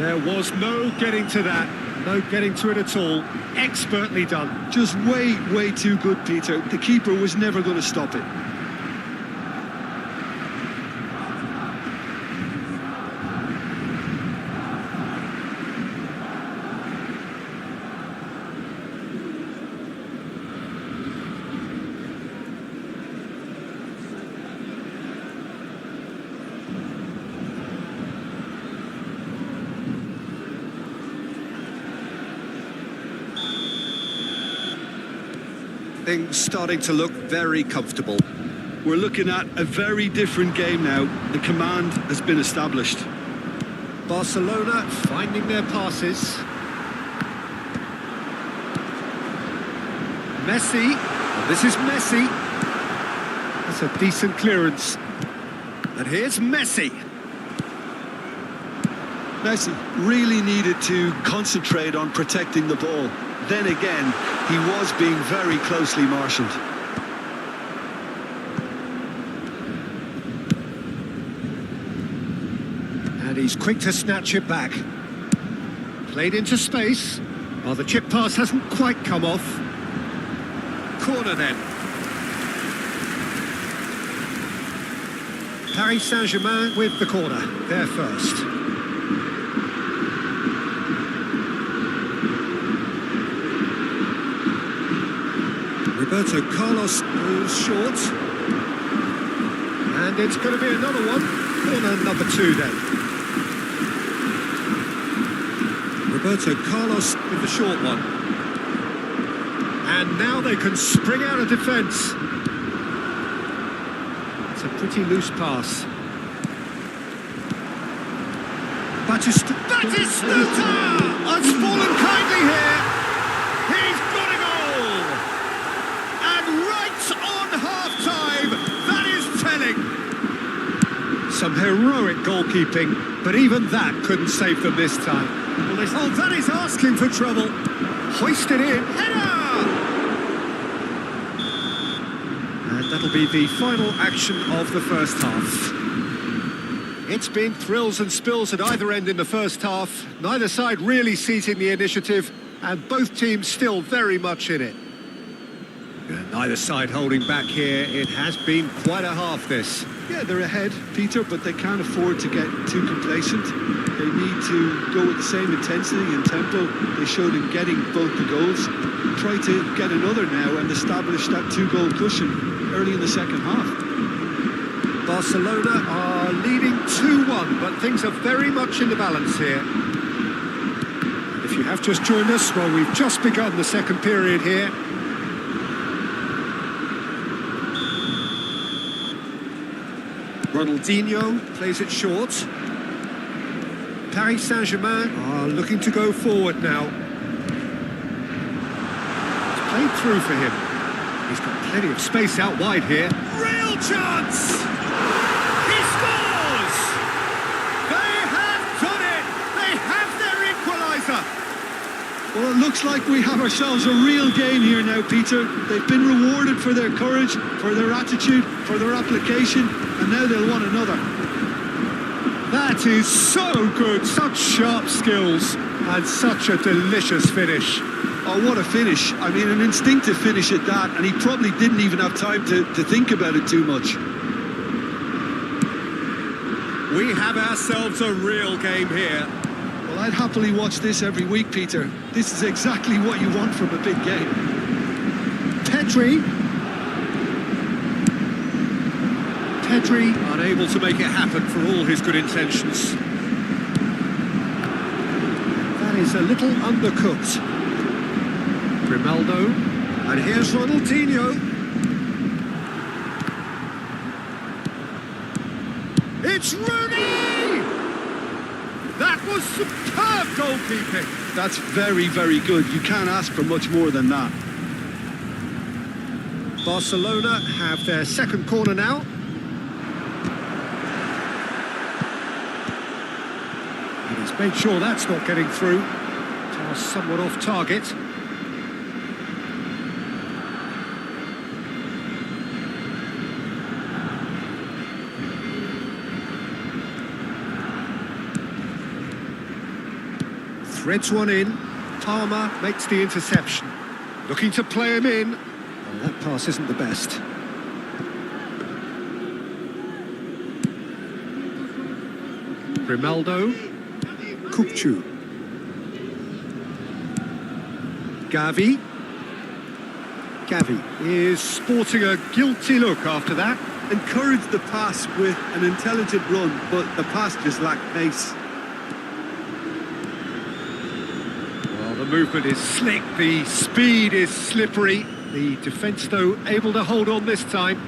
Speaker 1: There was no getting to that. No getting to it at all. Expertly done.
Speaker 3: Just way too good, Peter. The keeper was never going to stop it.
Speaker 1: Things starting to look very comfortable.
Speaker 3: We're looking at a very different game now. The command has been established.
Speaker 1: Barcelona finding their passes. Messi. Well, this is Messi. That's a decent clearance. And here's Messi.
Speaker 3: Messi really needed to concentrate on protecting the ball. Then again, he was being very closely marshalled.
Speaker 1: And he's quick to snatch it back. Played into space. Well, the chip pass hasn't quite come off. Corner then. Paris Saint-Germain with the corner. They're first. Roberto Carlos moves short. And it's going to be another one. Corner number 2 then. Roberto Carlos with the short one. And now they can spring out of defence. It's a pretty loose pass. Batistuta has fallen kindly here. He's got a goal. And right on half-time, that is telling. Some heroic goalkeeping, but even that couldn't save them this time. Oh, that is asking for trouble. Hoisted in. Header! And that'll be the final action of the first half. It's been thrills and spills at either end in the first half. Neither side really seizing the initiative, and both teams still very much in it. Neither side holding back here. It has been quite a half, this.
Speaker 3: Yeah, they're ahead, Peter, but they can't afford to get too complacent. They need to go with the same intensity and tempo they showed in getting both the goals. Try to get another now and establish that 2-goal cushion early in the second half.
Speaker 1: Barcelona are leading 2-1, but things are very much in the balance here. If you have just joined us, well, we've just begun the second period here. Ronaldinho plays it short. Paris Saint-Germain are looking to go forward now. It's played through for him. He's got plenty of space out wide here. Real chance! He scores! They have done it! They have their equaliser!
Speaker 3: Well, it looks like we have ourselves a real game here now, Peter. They've been rewarded for their courage, for their attitude, for their application, and now they'll want another.
Speaker 1: That is so good, such sharp skills, and such a delicious finish.
Speaker 3: Oh, what a finish. I mean, an instinctive finish at that, and he probably didn't even have time to think about it too much.
Speaker 1: We have ourselves a real game here.
Speaker 3: Well, I'd happily watch this every week, Peter. This is exactly what you want from a big game.
Speaker 1: Pedri unable to make it happen for all his good intentions. That is a little undercooked. Grimaldo, and here's Ronaldinho. It's Rooney! That was superb goalkeeping.
Speaker 3: That's very, very good. You can't ask for much more than that.
Speaker 1: Barcelona have their second corner now. He's made sure that's not getting through. Pass somewhat off target. Threads one in. Palmer makes the interception. Looking to play him in. Oh, that pass isn't the best. Grimaldo. Kupchu. Gavi. Gavi is sporting a guilty look after that.
Speaker 3: Encouraged the pass with an intelligent run, but the pass just lacked pace.
Speaker 1: Well, the movement is slick, the speed is slippery. The defence, though, able to hold on this time.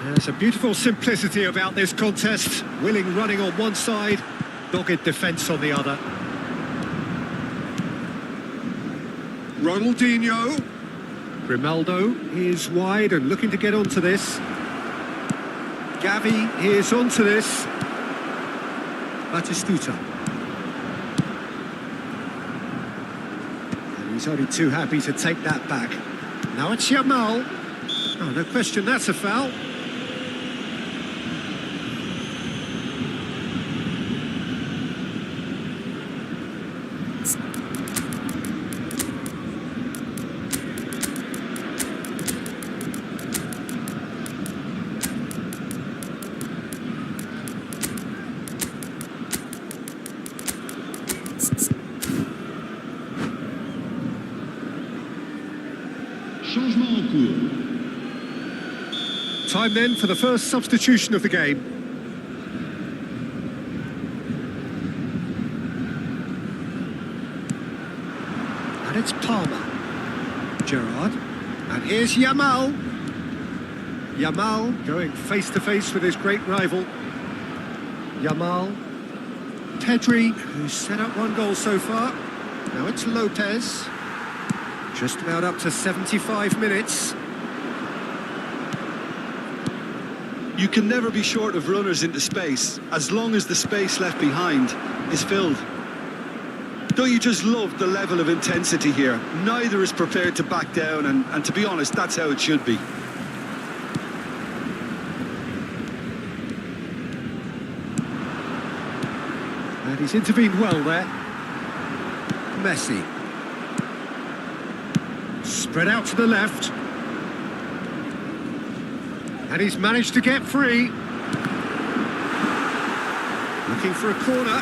Speaker 1: There's a beautiful simplicity about this contest. Willing running on one side, dogged defence on the other. Ronaldinho. Grimaldo is wide and looking to get onto this. Gavi is onto this. Batistuta. And he's only too happy to take that back. Now it's Yamal. Oh, no question, that's a foul.
Speaker 4: Changement en cours.
Speaker 1: Time then for the first substitution of the game. And it's Palmer. Gerrard. And here's Yamal. Yamal going face to face with his great rival. Yamal. Pedri, who's set up one goal so far. Now it's Lopez. Just about up to 75 minutes.
Speaker 3: You can never be short of runners into space, as long as the space left behind is filled. Don't you just love the level of intensity here? Neither is prepared to back down, and to be honest, that's how it should be.
Speaker 1: And he's intervened well there. Messi. Spread out to the left. And he's managed to get free. Looking for a corner.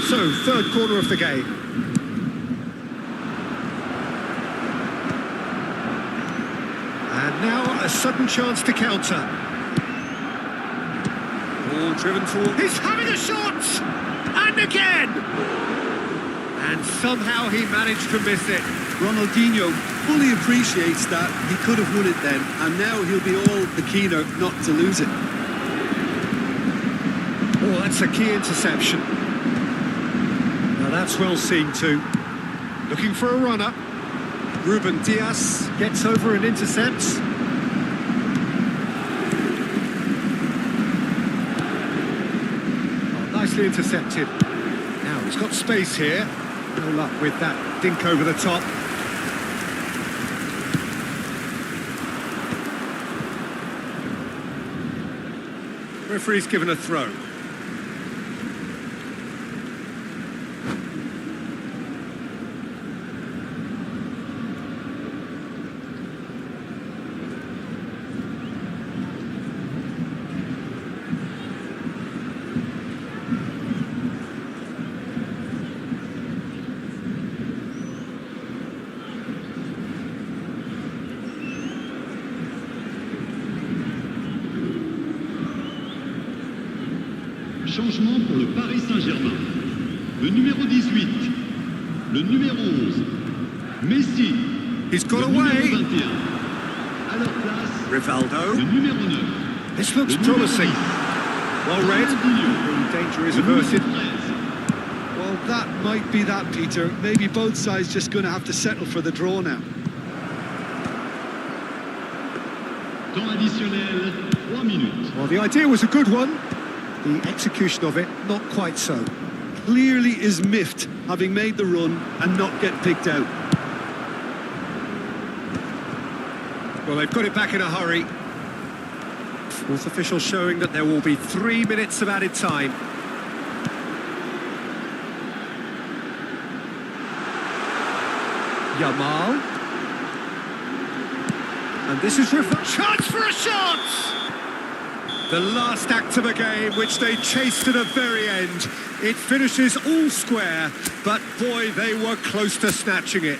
Speaker 1: So, third corner of the game. And now a sudden chance to counter. Ball driven forward. He's having a shot! And again! And somehow he managed to miss it.
Speaker 3: Ronaldinho fully appreciates that he could have won it then, and now he'll be all the keener not to lose it.
Speaker 1: Oh, that's a key interception. Now that's well seen too. Looking for a runner. Ruben Dias gets over and intercepts. Oh, nicely intercepted. Now he's got space here. No luck with that dink over the top. Referee's given a throw.
Speaker 4: Changement pour le Paris Saint-Germain. Le numéro 18, le numéro 11, Messi.
Speaker 1: He's got
Speaker 4: le
Speaker 1: away.
Speaker 4: numéro 21. À leur place,
Speaker 1: Rivaldo.
Speaker 4: le numéro 9.
Speaker 1: This looks
Speaker 4: le numéro
Speaker 1: promising.
Speaker 4: 10,
Speaker 1: Well read.
Speaker 4: Ronaldinho.
Speaker 1: Danger is
Speaker 4: Le numéro
Speaker 1: averted.
Speaker 4: 13.
Speaker 3: Well, that might be that, Peter. Maybe both sides just going to have to settle for the draw now.
Speaker 4: Temps additionnel, 3 minutes.
Speaker 1: Well, the idea was a good one. The execution of it, not quite so.
Speaker 3: Clearly is miffed, having made the run and not get picked out.
Speaker 1: Well, they've got it back in a hurry. Fourth official showing that there will be 3 minutes of added time. Yamal. And this is Wreffa. Chance for a shot! The last act of a game, which they chased to the very end. It finishes all square, but boy, they were close to snatching it.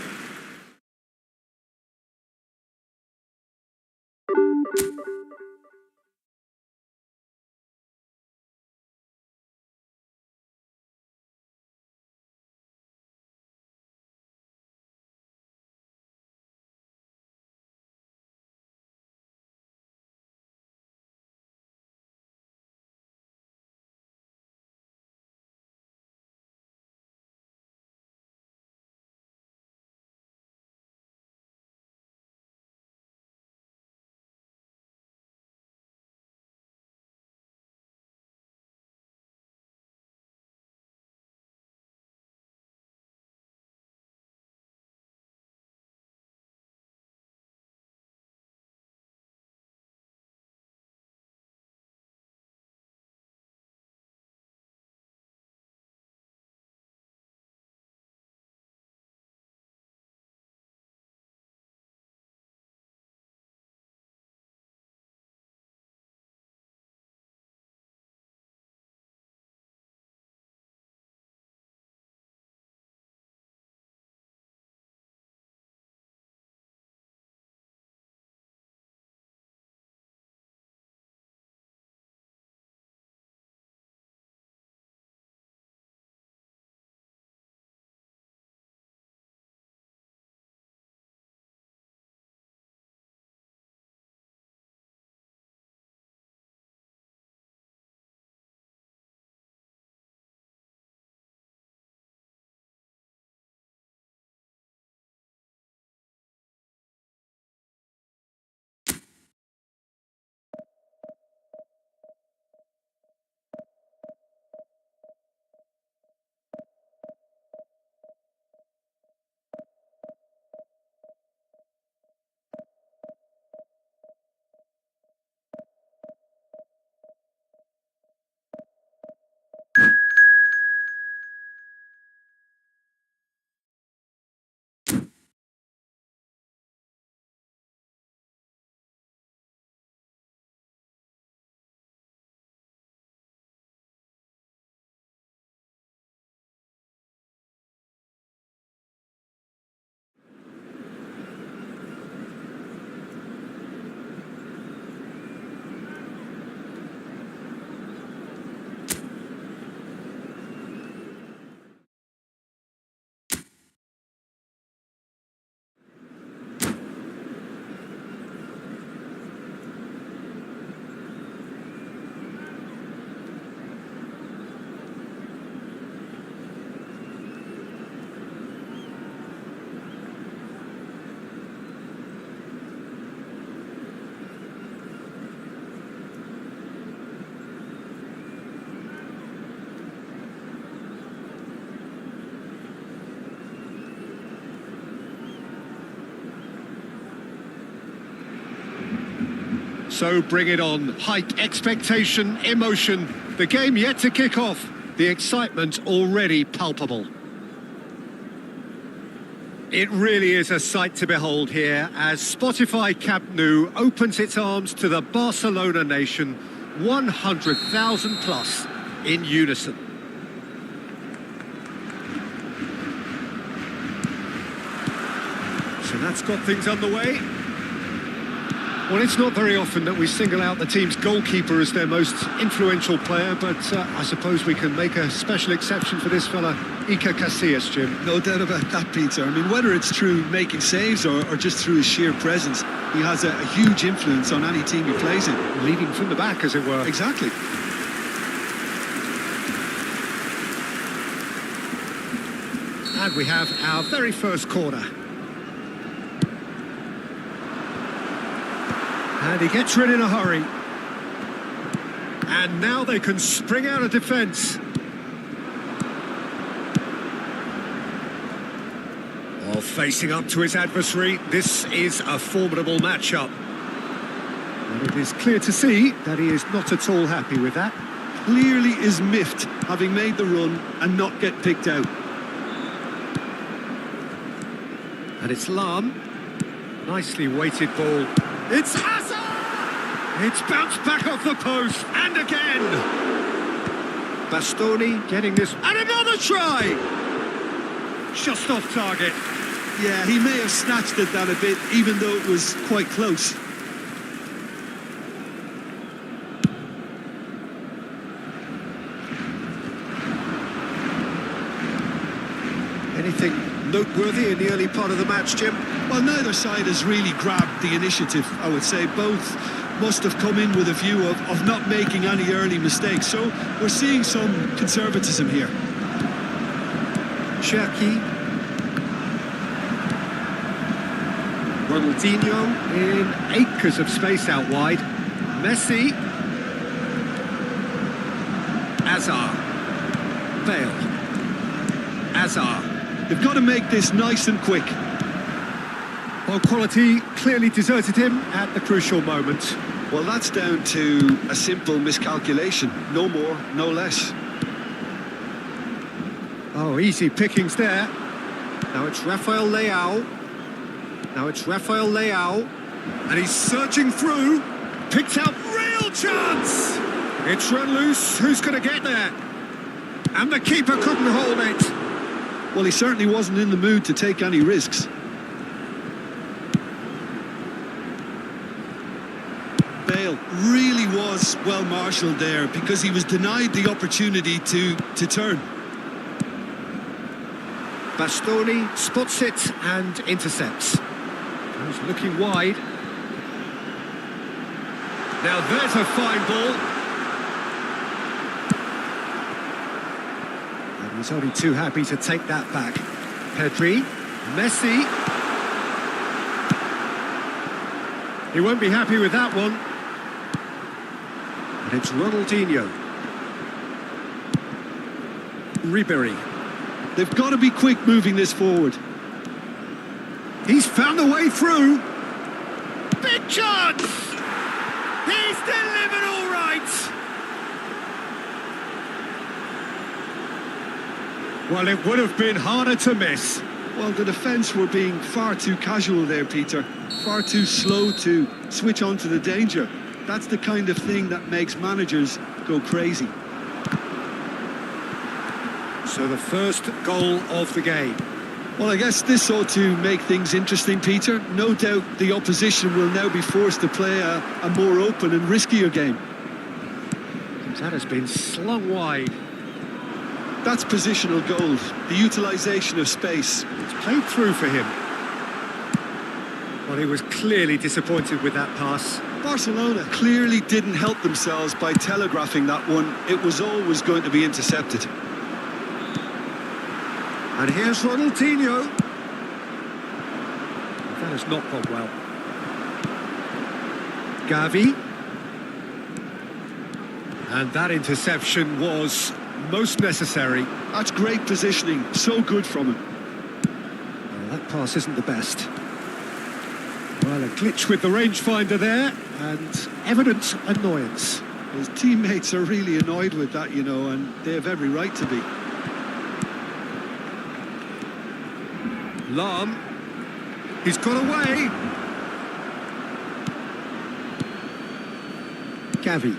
Speaker 1: So bring it on. Hype, expectation, emotion. The game yet to kick off. The excitement already palpable. It really is a sight to behold here as Spotify Camp Nou opens its arms to the Barcelona nation, 100,000 plus in unison. So that's got things underway. Well, it's not very often that we single out the team's goalkeeper as their most influential player, but I suppose we can make a special exception for this fella, Iker Casillas, Jim.
Speaker 3: No doubt about that, Peter. I mean, whether it's through making saves or just through his sheer presence, he has a huge influence on any team he plays in.
Speaker 1: Leading from the back, as it were.
Speaker 3: Exactly.
Speaker 1: And we have our very first corner. And he gets rid in a hurry. And now they can spring out of defence. While facing up to his adversary, this is a formidable matchup. And it is clear to see that he is not at all happy with that.
Speaker 3: Clearly is miffed, having made the run and not get picked out.
Speaker 1: And it's Lam. Nicely weighted ball. It's Hazard! It's bounced back off the post, and again! Bastoni getting this, and another try! Just off target.
Speaker 3: Yeah, he may have snatched at that a bit, even though it was quite close.
Speaker 1: Anything noteworthy in the early part of the match, Jim?
Speaker 3: Well, neither side has really grabbed the initiative, I would say. Both must have come in with a view of not making any early mistakes. So we're seeing some conservatism here.
Speaker 1: Cherki. Ronaldinho in acres of space out wide. Messi. Azar. Bale. Azar.
Speaker 3: They've got to make this nice and quick.
Speaker 1: Well, quality clearly deserted him at the crucial moment.
Speaker 2: Well, that's down to a simple miscalculation. No more, no less.
Speaker 1: Oh, easy pickings there. Now it's Rafael Leao. And he's surging through. Picked out, real chance! It's run loose. Who's going to get there? And the keeper couldn't hold it.
Speaker 3: Well, he certainly wasn't in the mood to take any risks. Bale really was well marshalled there because he was denied the opportunity to turn.
Speaker 1: Bastoni spots it and intercepts. He's looking wide. Now there's a fine ball. And he's only too happy to take that back. Pedri, Messi. He won't be happy with that one. And it's Ronaldinho. Ribery.
Speaker 3: They've got to be quick moving this forward.
Speaker 1: He's found a way through. Big chance! He's delivered all right! Well, it would have been harder to miss.
Speaker 3: Well, the defence were being far too casual there, Peter. Far too slow to switch on to the danger. That's the kind of thing that makes managers go crazy.
Speaker 1: So the first goal of the game.
Speaker 3: Well, I guess this ought to make things interesting, Peter. No doubt the opposition will now be forced to play a more open and riskier game.
Speaker 1: That has been slung wide.
Speaker 3: That's positional gold, the utilisation of space.
Speaker 1: It's played through for him. Well, he was clearly disappointed with that pass.
Speaker 3: Barcelona clearly didn't help themselves by telegraphing that one. It was always going to be intercepted.
Speaker 1: And here's Ronaldinho. That has not gone well. Gavi. And that interception was most necessary.
Speaker 3: That's great positioning, so good from him.
Speaker 1: Well, that pass isn't the best. Well, a glitch with the rangefinder there, and evident annoyance.
Speaker 3: His teammates are really annoyed with that, you know, and they have every right to be.
Speaker 1: Lam. He's got away. Gavi.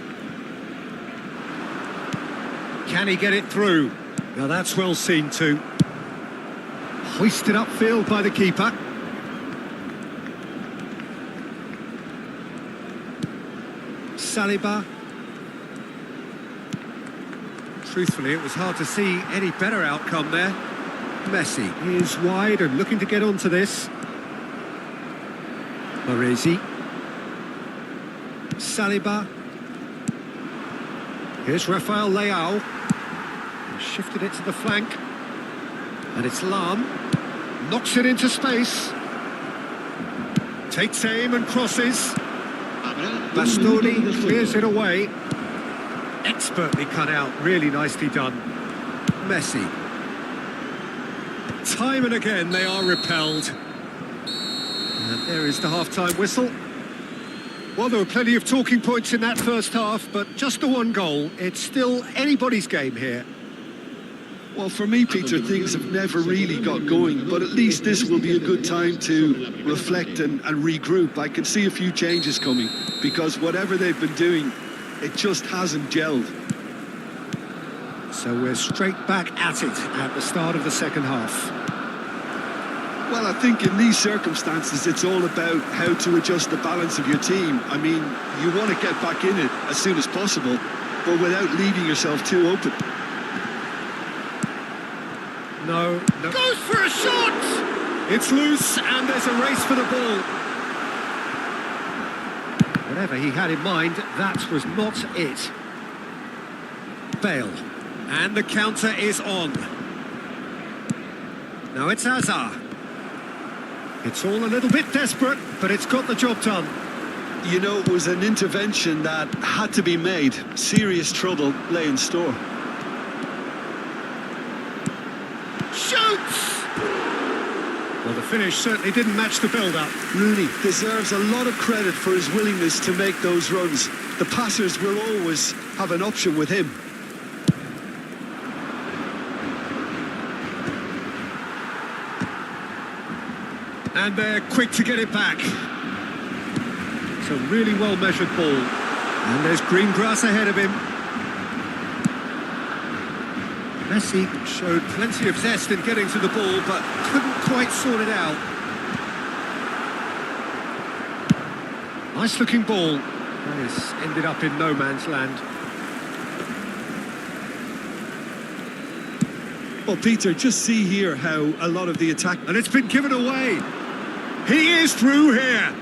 Speaker 1: Can he get it through? Now that's well seen too. Hoisted upfield by the keeper. Saliba. Truthfully, it was hard to see any better outcome there. Messi is wide and looking to get onto this. Maresi. Saliba. Here's Rafael Leao. Shifted it to the flank. And it's Lam. Knocks it into space. Takes aim and crosses. Bastoni clears it away. Expertly cut out, really nicely done. Messi. Time and again they are repelled. And there is the half-time whistle. Well, there were plenty of talking points in that first half, but just the one goal. It's still anybody's game here.
Speaker 3: Well, for me, Peter, things have never really got going, but at least this will be a good time to reflect and regroup. I can see a few changes coming, because whatever they've been doing, it just hasn't gelled.
Speaker 1: So we're straight back at it at the start of the second half.
Speaker 3: Well, I think in these circumstances, it's all about how to adjust the balance of your team. I mean, you want to get back in it as soon as possible, but without leaving yourself too open.
Speaker 1: No. Goes for a shot! It's loose, and there's a race for the ball. Whatever he had in mind, that was not it. Bale. And the counter is on. Now it's Hazard. It's all a little bit desperate, but it's got the job done.
Speaker 3: You know, it was an intervention that had to be made. Serious trouble lay in store.
Speaker 1: Shoots! Well, the finish certainly didn't match the build-up.
Speaker 3: Rooney deserves a lot of credit for his willingness to make those runs. The passers will always have an option with him.
Speaker 1: And they're quick to get it back. It's a really well-measured ball. And there's green grass ahead of him. Messi showed plenty of zest in getting to the ball, but couldn't quite sort it out. Nice-looking ball. And it's ended up in no man's land.
Speaker 3: Well, Peter, just see here how a lot of the attack...
Speaker 1: And it's been given away. He is through here.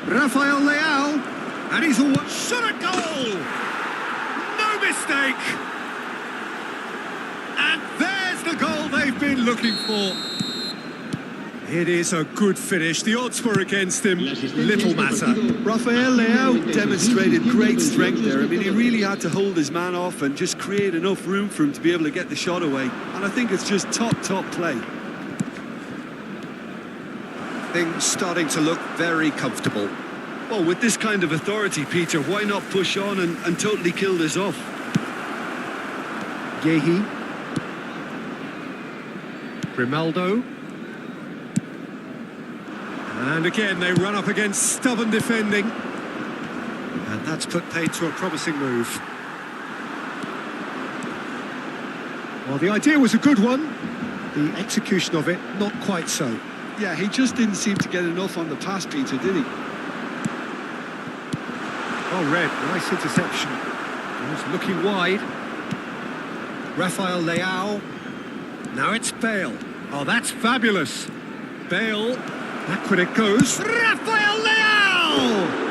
Speaker 1: Rafael Leao. And he's a shot at goal. No mistake. And there's the goal they've been looking for. It is a good finish. The odds were against him. Little matter.
Speaker 3: Rafael Leao demonstrated great strength there. I mean, he really had to hold his man off and just create enough room for him to be able to get the shot away. And I think it's just top play.
Speaker 1: Things starting to look very comfortable.
Speaker 3: Well, with this kind of authority, Peter, why not push on and totally kill this off?
Speaker 1: Yehi. Grimaldo. And again, they run up against stubborn defending. And that's put paid to a promising move. Well, the idea was a good one. The execution of it, not quite so.
Speaker 3: Yeah, he just didn't seem to get enough on the pass, Peter, did he?
Speaker 1: Oh, Red, nice interception. He was looking wide. Rafael Leao. Now it's Bale. Oh, that's fabulous. Bale. Back when it goes. Rafael Leao!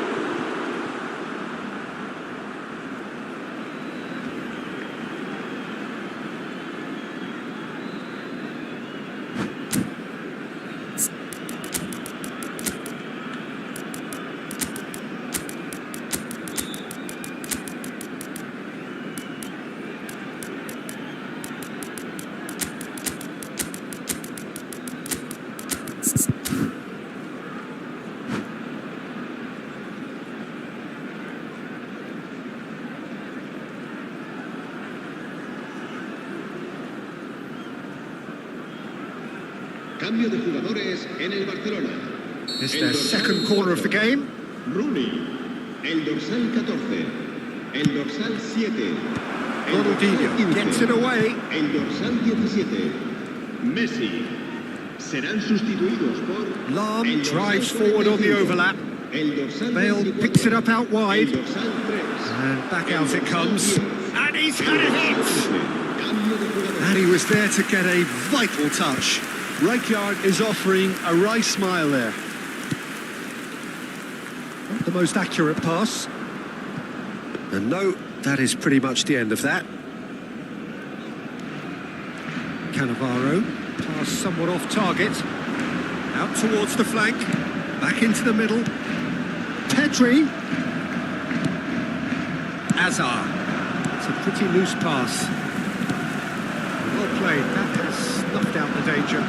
Speaker 4: Cambio de jugadores en el Barcelona.
Speaker 1: It's their second corner of the game.
Speaker 4: Rooney, el dorsal 14, el dorsal 7, el
Speaker 1: Ronaldinho gets it away.
Speaker 4: el dorsal 17, Messi. Serán sustituidos por
Speaker 1: Lam
Speaker 4: el dorsal
Speaker 1: drives forward on the
Speaker 4: 45,
Speaker 1: overlap.
Speaker 4: el dorsal
Speaker 1: Bale
Speaker 4: 24,
Speaker 1: picks it up out
Speaker 4: el
Speaker 1: wide.
Speaker 4: dorsal 3,
Speaker 1: And back
Speaker 4: el
Speaker 1: out it
Speaker 4: dorsal
Speaker 1: comes.
Speaker 4: 10,
Speaker 1: And he's had a hit.
Speaker 4: cambio de jugadores.
Speaker 1: And he was there to get a vital touch.
Speaker 3: Rijkaard is offering a wry smile there.
Speaker 1: Not the most accurate pass. And no, that is pretty much the end of that. Cannavaro, pass somewhat off target. Out towards the flank. Back into the middle. Pedri. Hazard. It's a pretty loose pass. Well played, that has snuffed out the danger.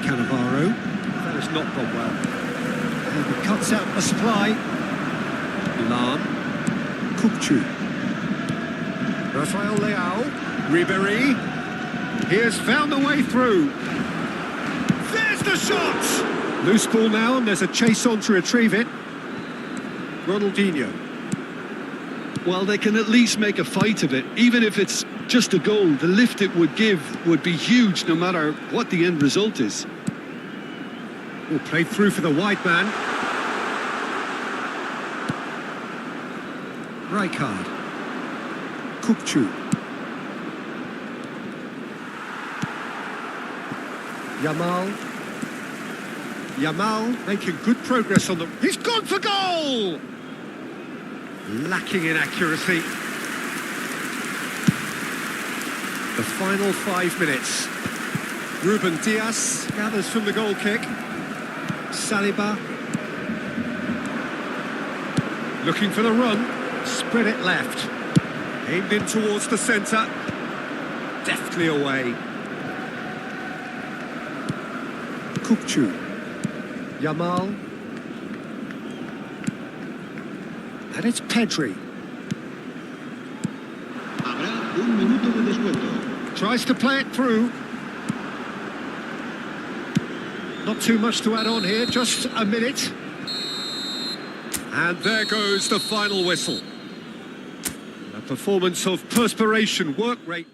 Speaker 1: Cannavaro, that has not gone well. And he cuts out the supply. Milan, Kukcu. Rafael Leao, Ribéry. He has found a way through. There's the shot! Loose ball now, and there's a chase on to retrieve it. Ronaldinho.
Speaker 2: Well, they can at least make a fight of it. Even if it's just a goal, the lift it would give would be huge no matter what the end result is.
Speaker 1: Oh, played through for the wide man. Rijkaard. Kukcu. Yamal making good progress on the... He's gone for goal! Lacking in accuracy. The final 5 minutes. Ruben Dias gathers from the goal kick. Saliba. Looking for the run. Spread it left. Aimed in towards the centre. Deftly away. Kukcu. Yamal. And it's Pedri.
Speaker 4: Habrá un minuto de descuento.
Speaker 1: Tries to play it through. Not too much to add on here, just a minute. And there goes the final whistle. A performance of perspiration, work rate.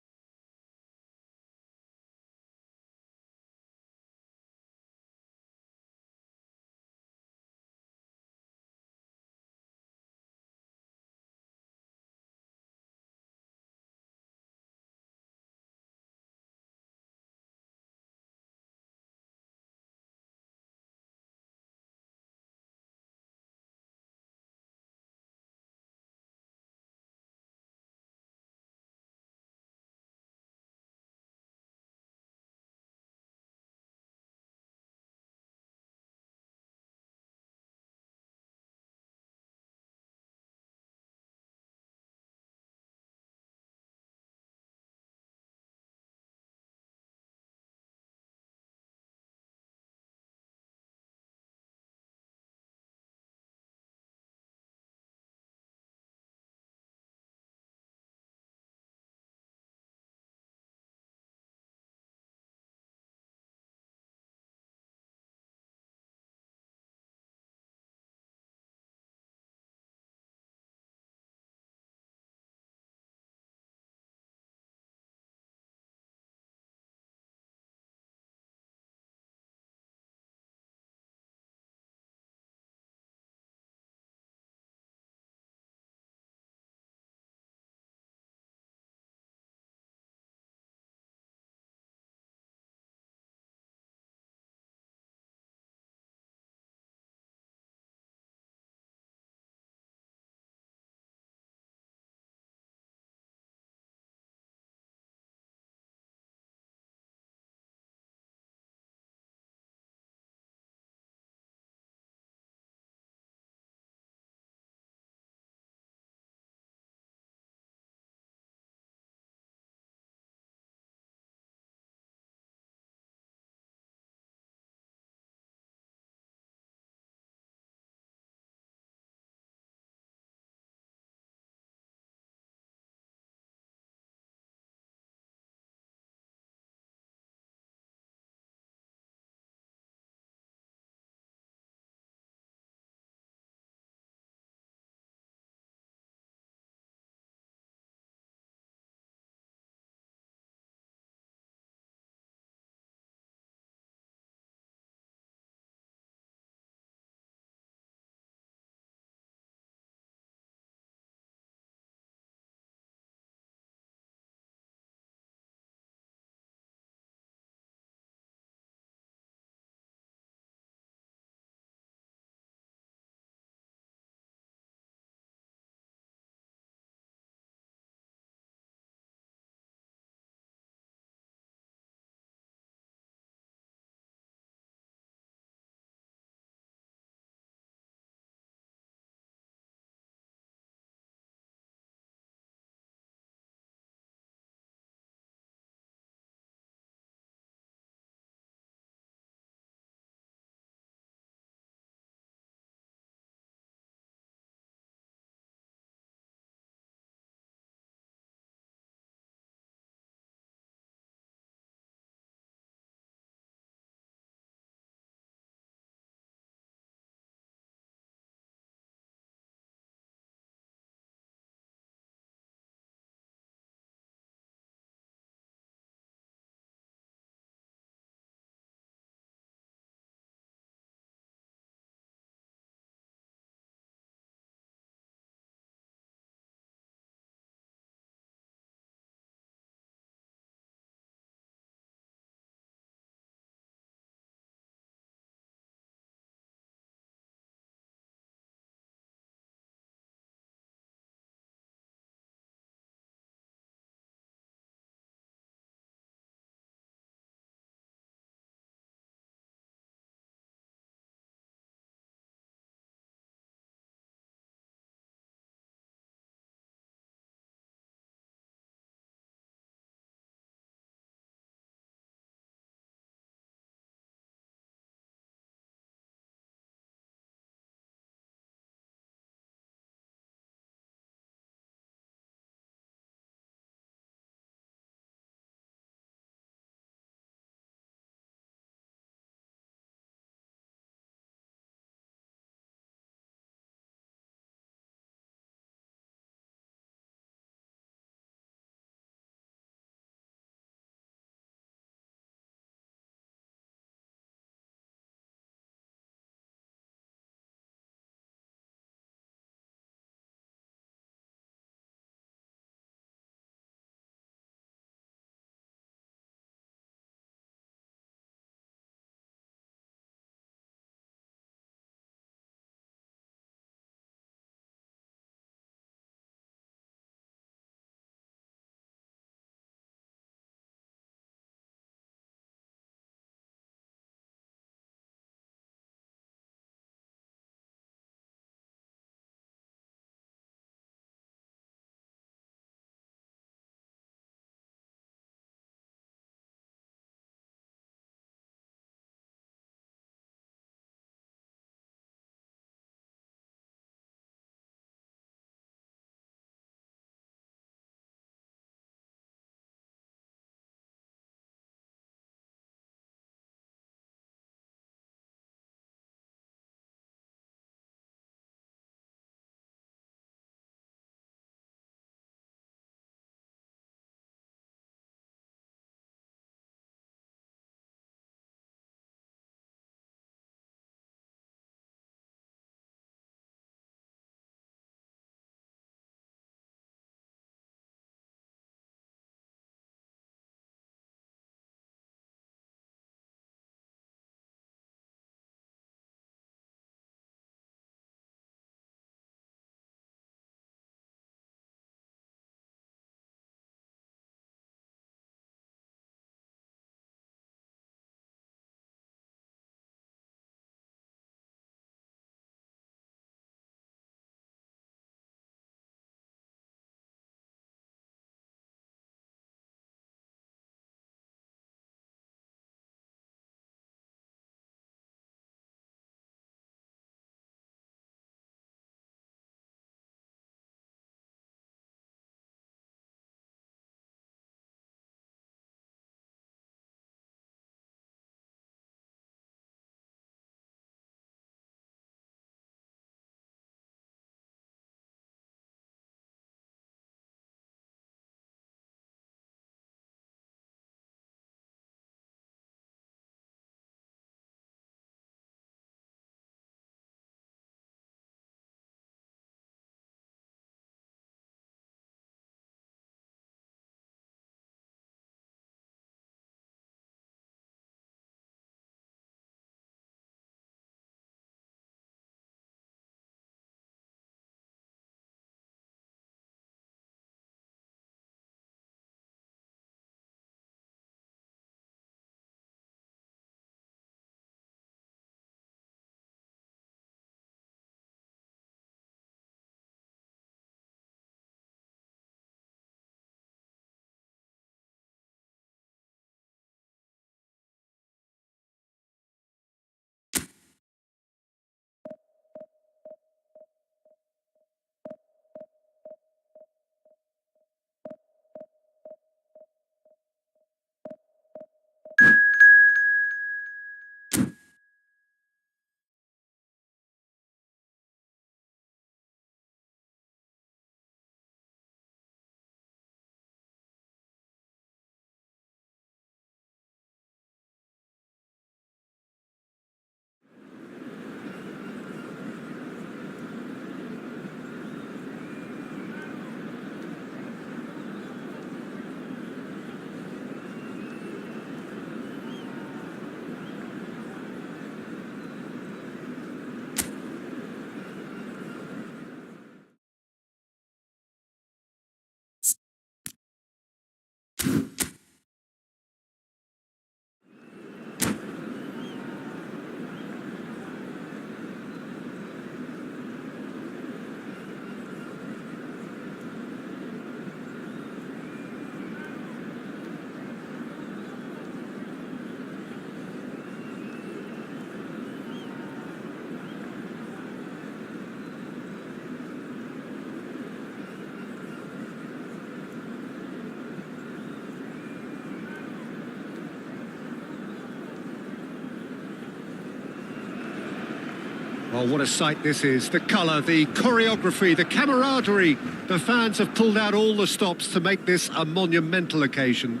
Speaker 1: Well, what a sight this is. The colour, the choreography, the camaraderie. The fans have pulled out all the stops to make this a monumental occasion.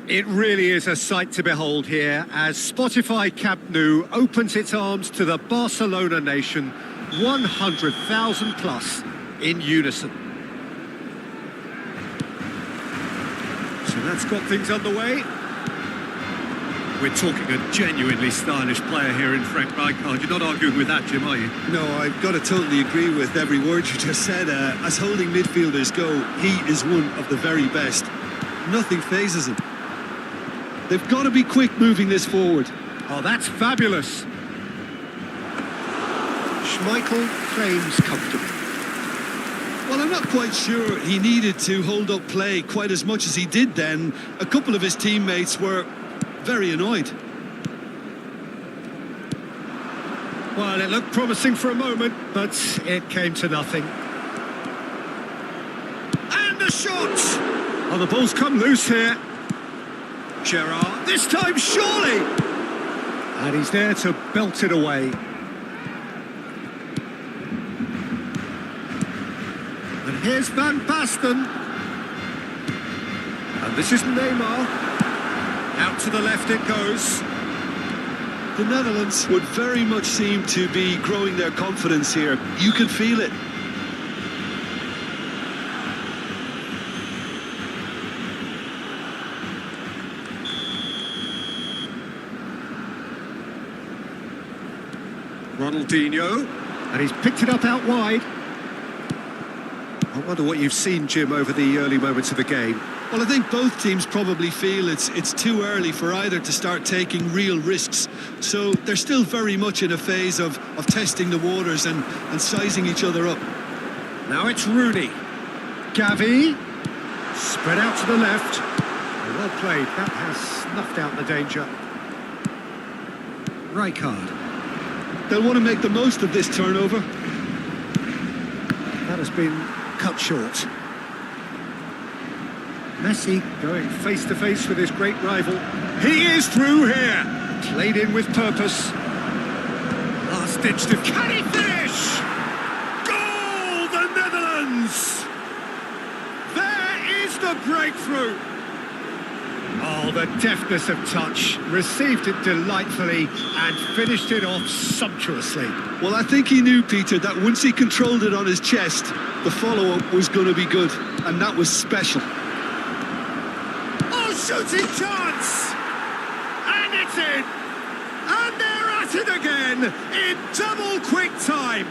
Speaker 1: It really is a sight to behold here as Spotify Camp Nou opens its arms to the Barcelona nation, 100,000 plus in unison. So that's got things underway. We're talking a genuinely stylish player here in Frank Rijkaard. You're not arguing with that, Jim, are you?
Speaker 3: No, I've got to totally agree with every word you just said. As holding midfielders go, he is one of the very best. Nothing phases him. They've got to be quick moving this forward.
Speaker 1: Oh, that's fabulous. Schmeichel claims comfortably.
Speaker 3: Well, I'm not quite sure he needed to hold up play quite as much as he did then. A couple of his teammates were very annoyed.
Speaker 1: Well, it looked promising for a moment, but it came to nothing. And the shot! Oh, the ball's come loose here. Gerrard, this time surely! And he's there to belt it away. And here's Van Basten. And this is Neymar. Out to the left it goes.
Speaker 3: The Netherlands would very much seem to be growing their confidence here. You can feel it.
Speaker 1: Ronaldinho, and he's picked it up out wide. I wonder what you've seen, Jim, over the early moments of the game.
Speaker 3: Well, I think both teams probably feel it's too early for either to start taking real risks. So they're still very much in a phase of testing the waters and sizing each other up.
Speaker 1: Now it's Rooney. Gavi, spread out to the left. Well played, that has snuffed out the danger. Rijkaard.
Speaker 3: They'll want to make the most of this turnover.
Speaker 1: That has been cut short. Messi going face-to-face with his great rival. He is through here. Played in with purpose. Last-ditch to... Can he finish? Goal, the Netherlands! There is the breakthrough. Oh, the deftness of touch. Received it delightfully and finished it off sumptuously.
Speaker 3: Well, I think he knew, Peter, that once he controlled it on his chest, the follow-up was going to be good, and that was special.
Speaker 1: Oh, shooting chance! And it's in! And they're at it again in double quick time.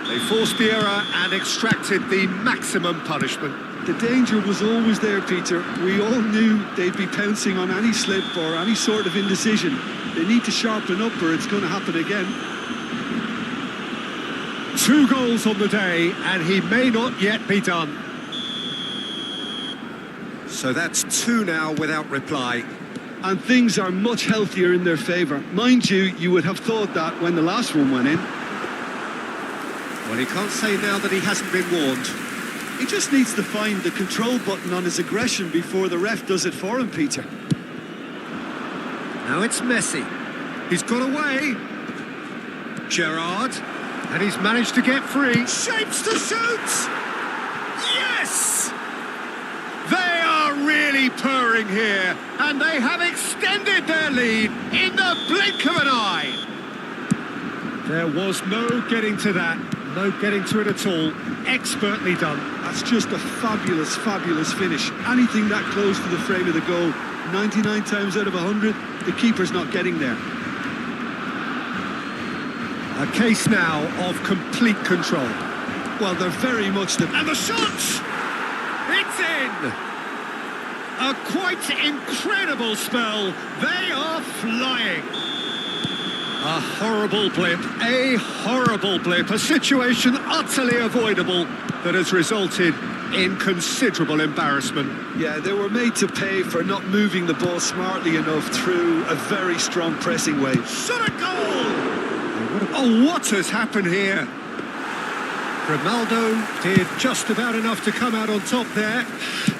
Speaker 1: They forced the error and extracted the maximum punishment.
Speaker 3: The danger was always there, Peter. We all knew they'd be pouncing on any slip or any sort of indecision. They need to sharpen up or it's going to happen again.
Speaker 1: 2 goals on the day, and he may not yet be done. So that's 2 now without reply.
Speaker 3: And things are much healthier in their favour. Mind you, you would have thought that when the last one went in.
Speaker 1: Well, he can't say now that he hasn't been warned.
Speaker 3: He just needs to find the control button on his aggression before the ref does it for him, Peter.
Speaker 1: Now it's Messi. He's got away. Gerrard. And he's managed to get free. Shapes to shoot! Yes! They are really purring here. And they have extended their lead in the blink of an eye. There was no getting to that. No getting to it at all. Expertly done.
Speaker 3: That's just a fabulous, fabulous finish. Anything that close to the frame of the goal, 99 times out of 100, the keeper's not getting there.
Speaker 1: A case now of complete control.
Speaker 3: Well, they're very much the...
Speaker 1: And the shot! It's in! A quite incredible spell. They are flying. A horrible blip, a situation utterly avoidable that has resulted in considerable embarrassment.
Speaker 3: Yeah, they were made to pay for not moving the ball smartly enough through a very strong pressing wave.
Speaker 1: Shot a goal! Oh, what has happened here? Ronaldo did just about enough to come out on top there.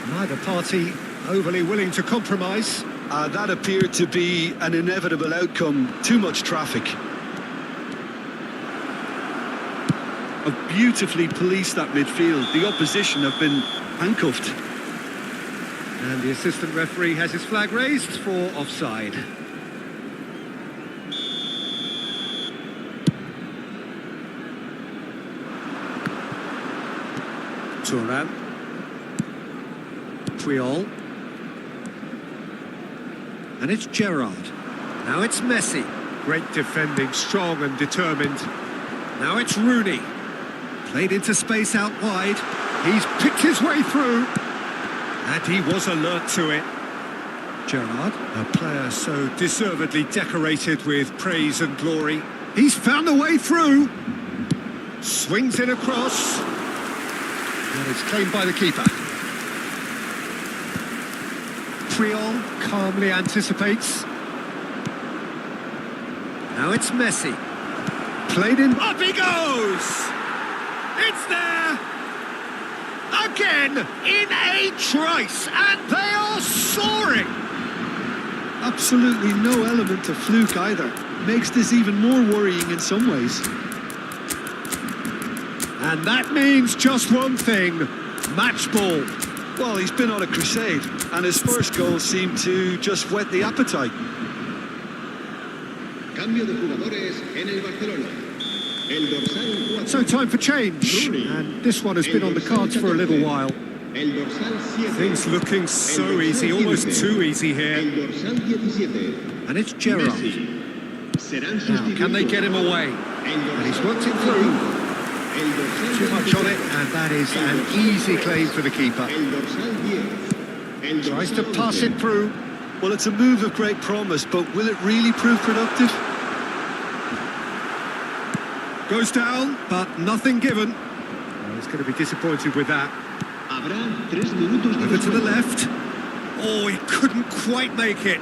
Speaker 1: Neither party overly willing to compromise.
Speaker 2: That appeared to be an inevitable outcome. Too much traffic.
Speaker 3: Have beautifully policed that midfield. The opposition have been handcuffed.
Speaker 1: And the assistant referee has his flag raised for offside. Turan. Puyol. And it's Gerrard. Now it's Messi. Great defending, strong and determined. Now it's Rooney. Played into space out wide. He's picked his way through. And he was alert to it. Gerrard, a player so deservedly decorated with praise and glory. He's found a way through. Swings it across. And it's claimed by the keeper. Puyol calmly anticipates. Now it's Messi. Played in. Up he goes! It's there! Again, in a trice, and they are soaring!
Speaker 2: Absolutely no element of fluke either. Makes this even more worrying in some ways.
Speaker 1: And that means just one thing, match ball.
Speaker 2: Well, he's been on a crusade, and his first goal seemed to just whet the appetite.
Speaker 4: Cambio de jugadores en el Barcelona. El dorsal 4.
Speaker 1: So time for change, and this one has been on the cards for a little while.
Speaker 4: El dorsal 7.
Speaker 1: Things looking so easy, almost too easy here.
Speaker 4: El dorsal 17.
Speaker 1: And it's Gerrard.
Speaker 4: Messi. Serán
Speaker 1: Now, can they get him away? And he's worked it through. Too much on it, and that is an easy claim for the keeper. Tries to pass it through.
Speaker 2: Well, it's a move of great promise, but will it really prove productive?
Speaker 1: Goes down, but nothing given. Oh, he's going to be disappointed with that. Over to the left. Oh, he couldn't quite make it.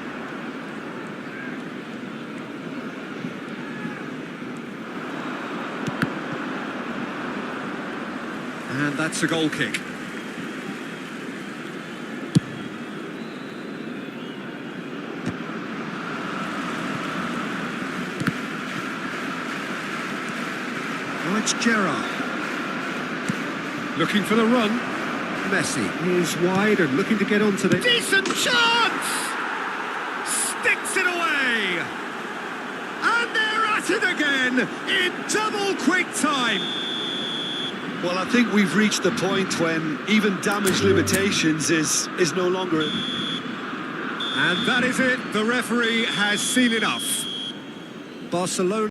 Speaker 1: And that's a goal kick. Now it's Gerrard. Looking for the run. Messi is wide and looking to get onto the... Decent chance! Sticks it away! And they're at it again in double quick time.
Speaker 2: Well, I think we've reached the point when even damage limitations is no longer...
Speaker 1: And that is it. The referee has seen enough. Barcelona...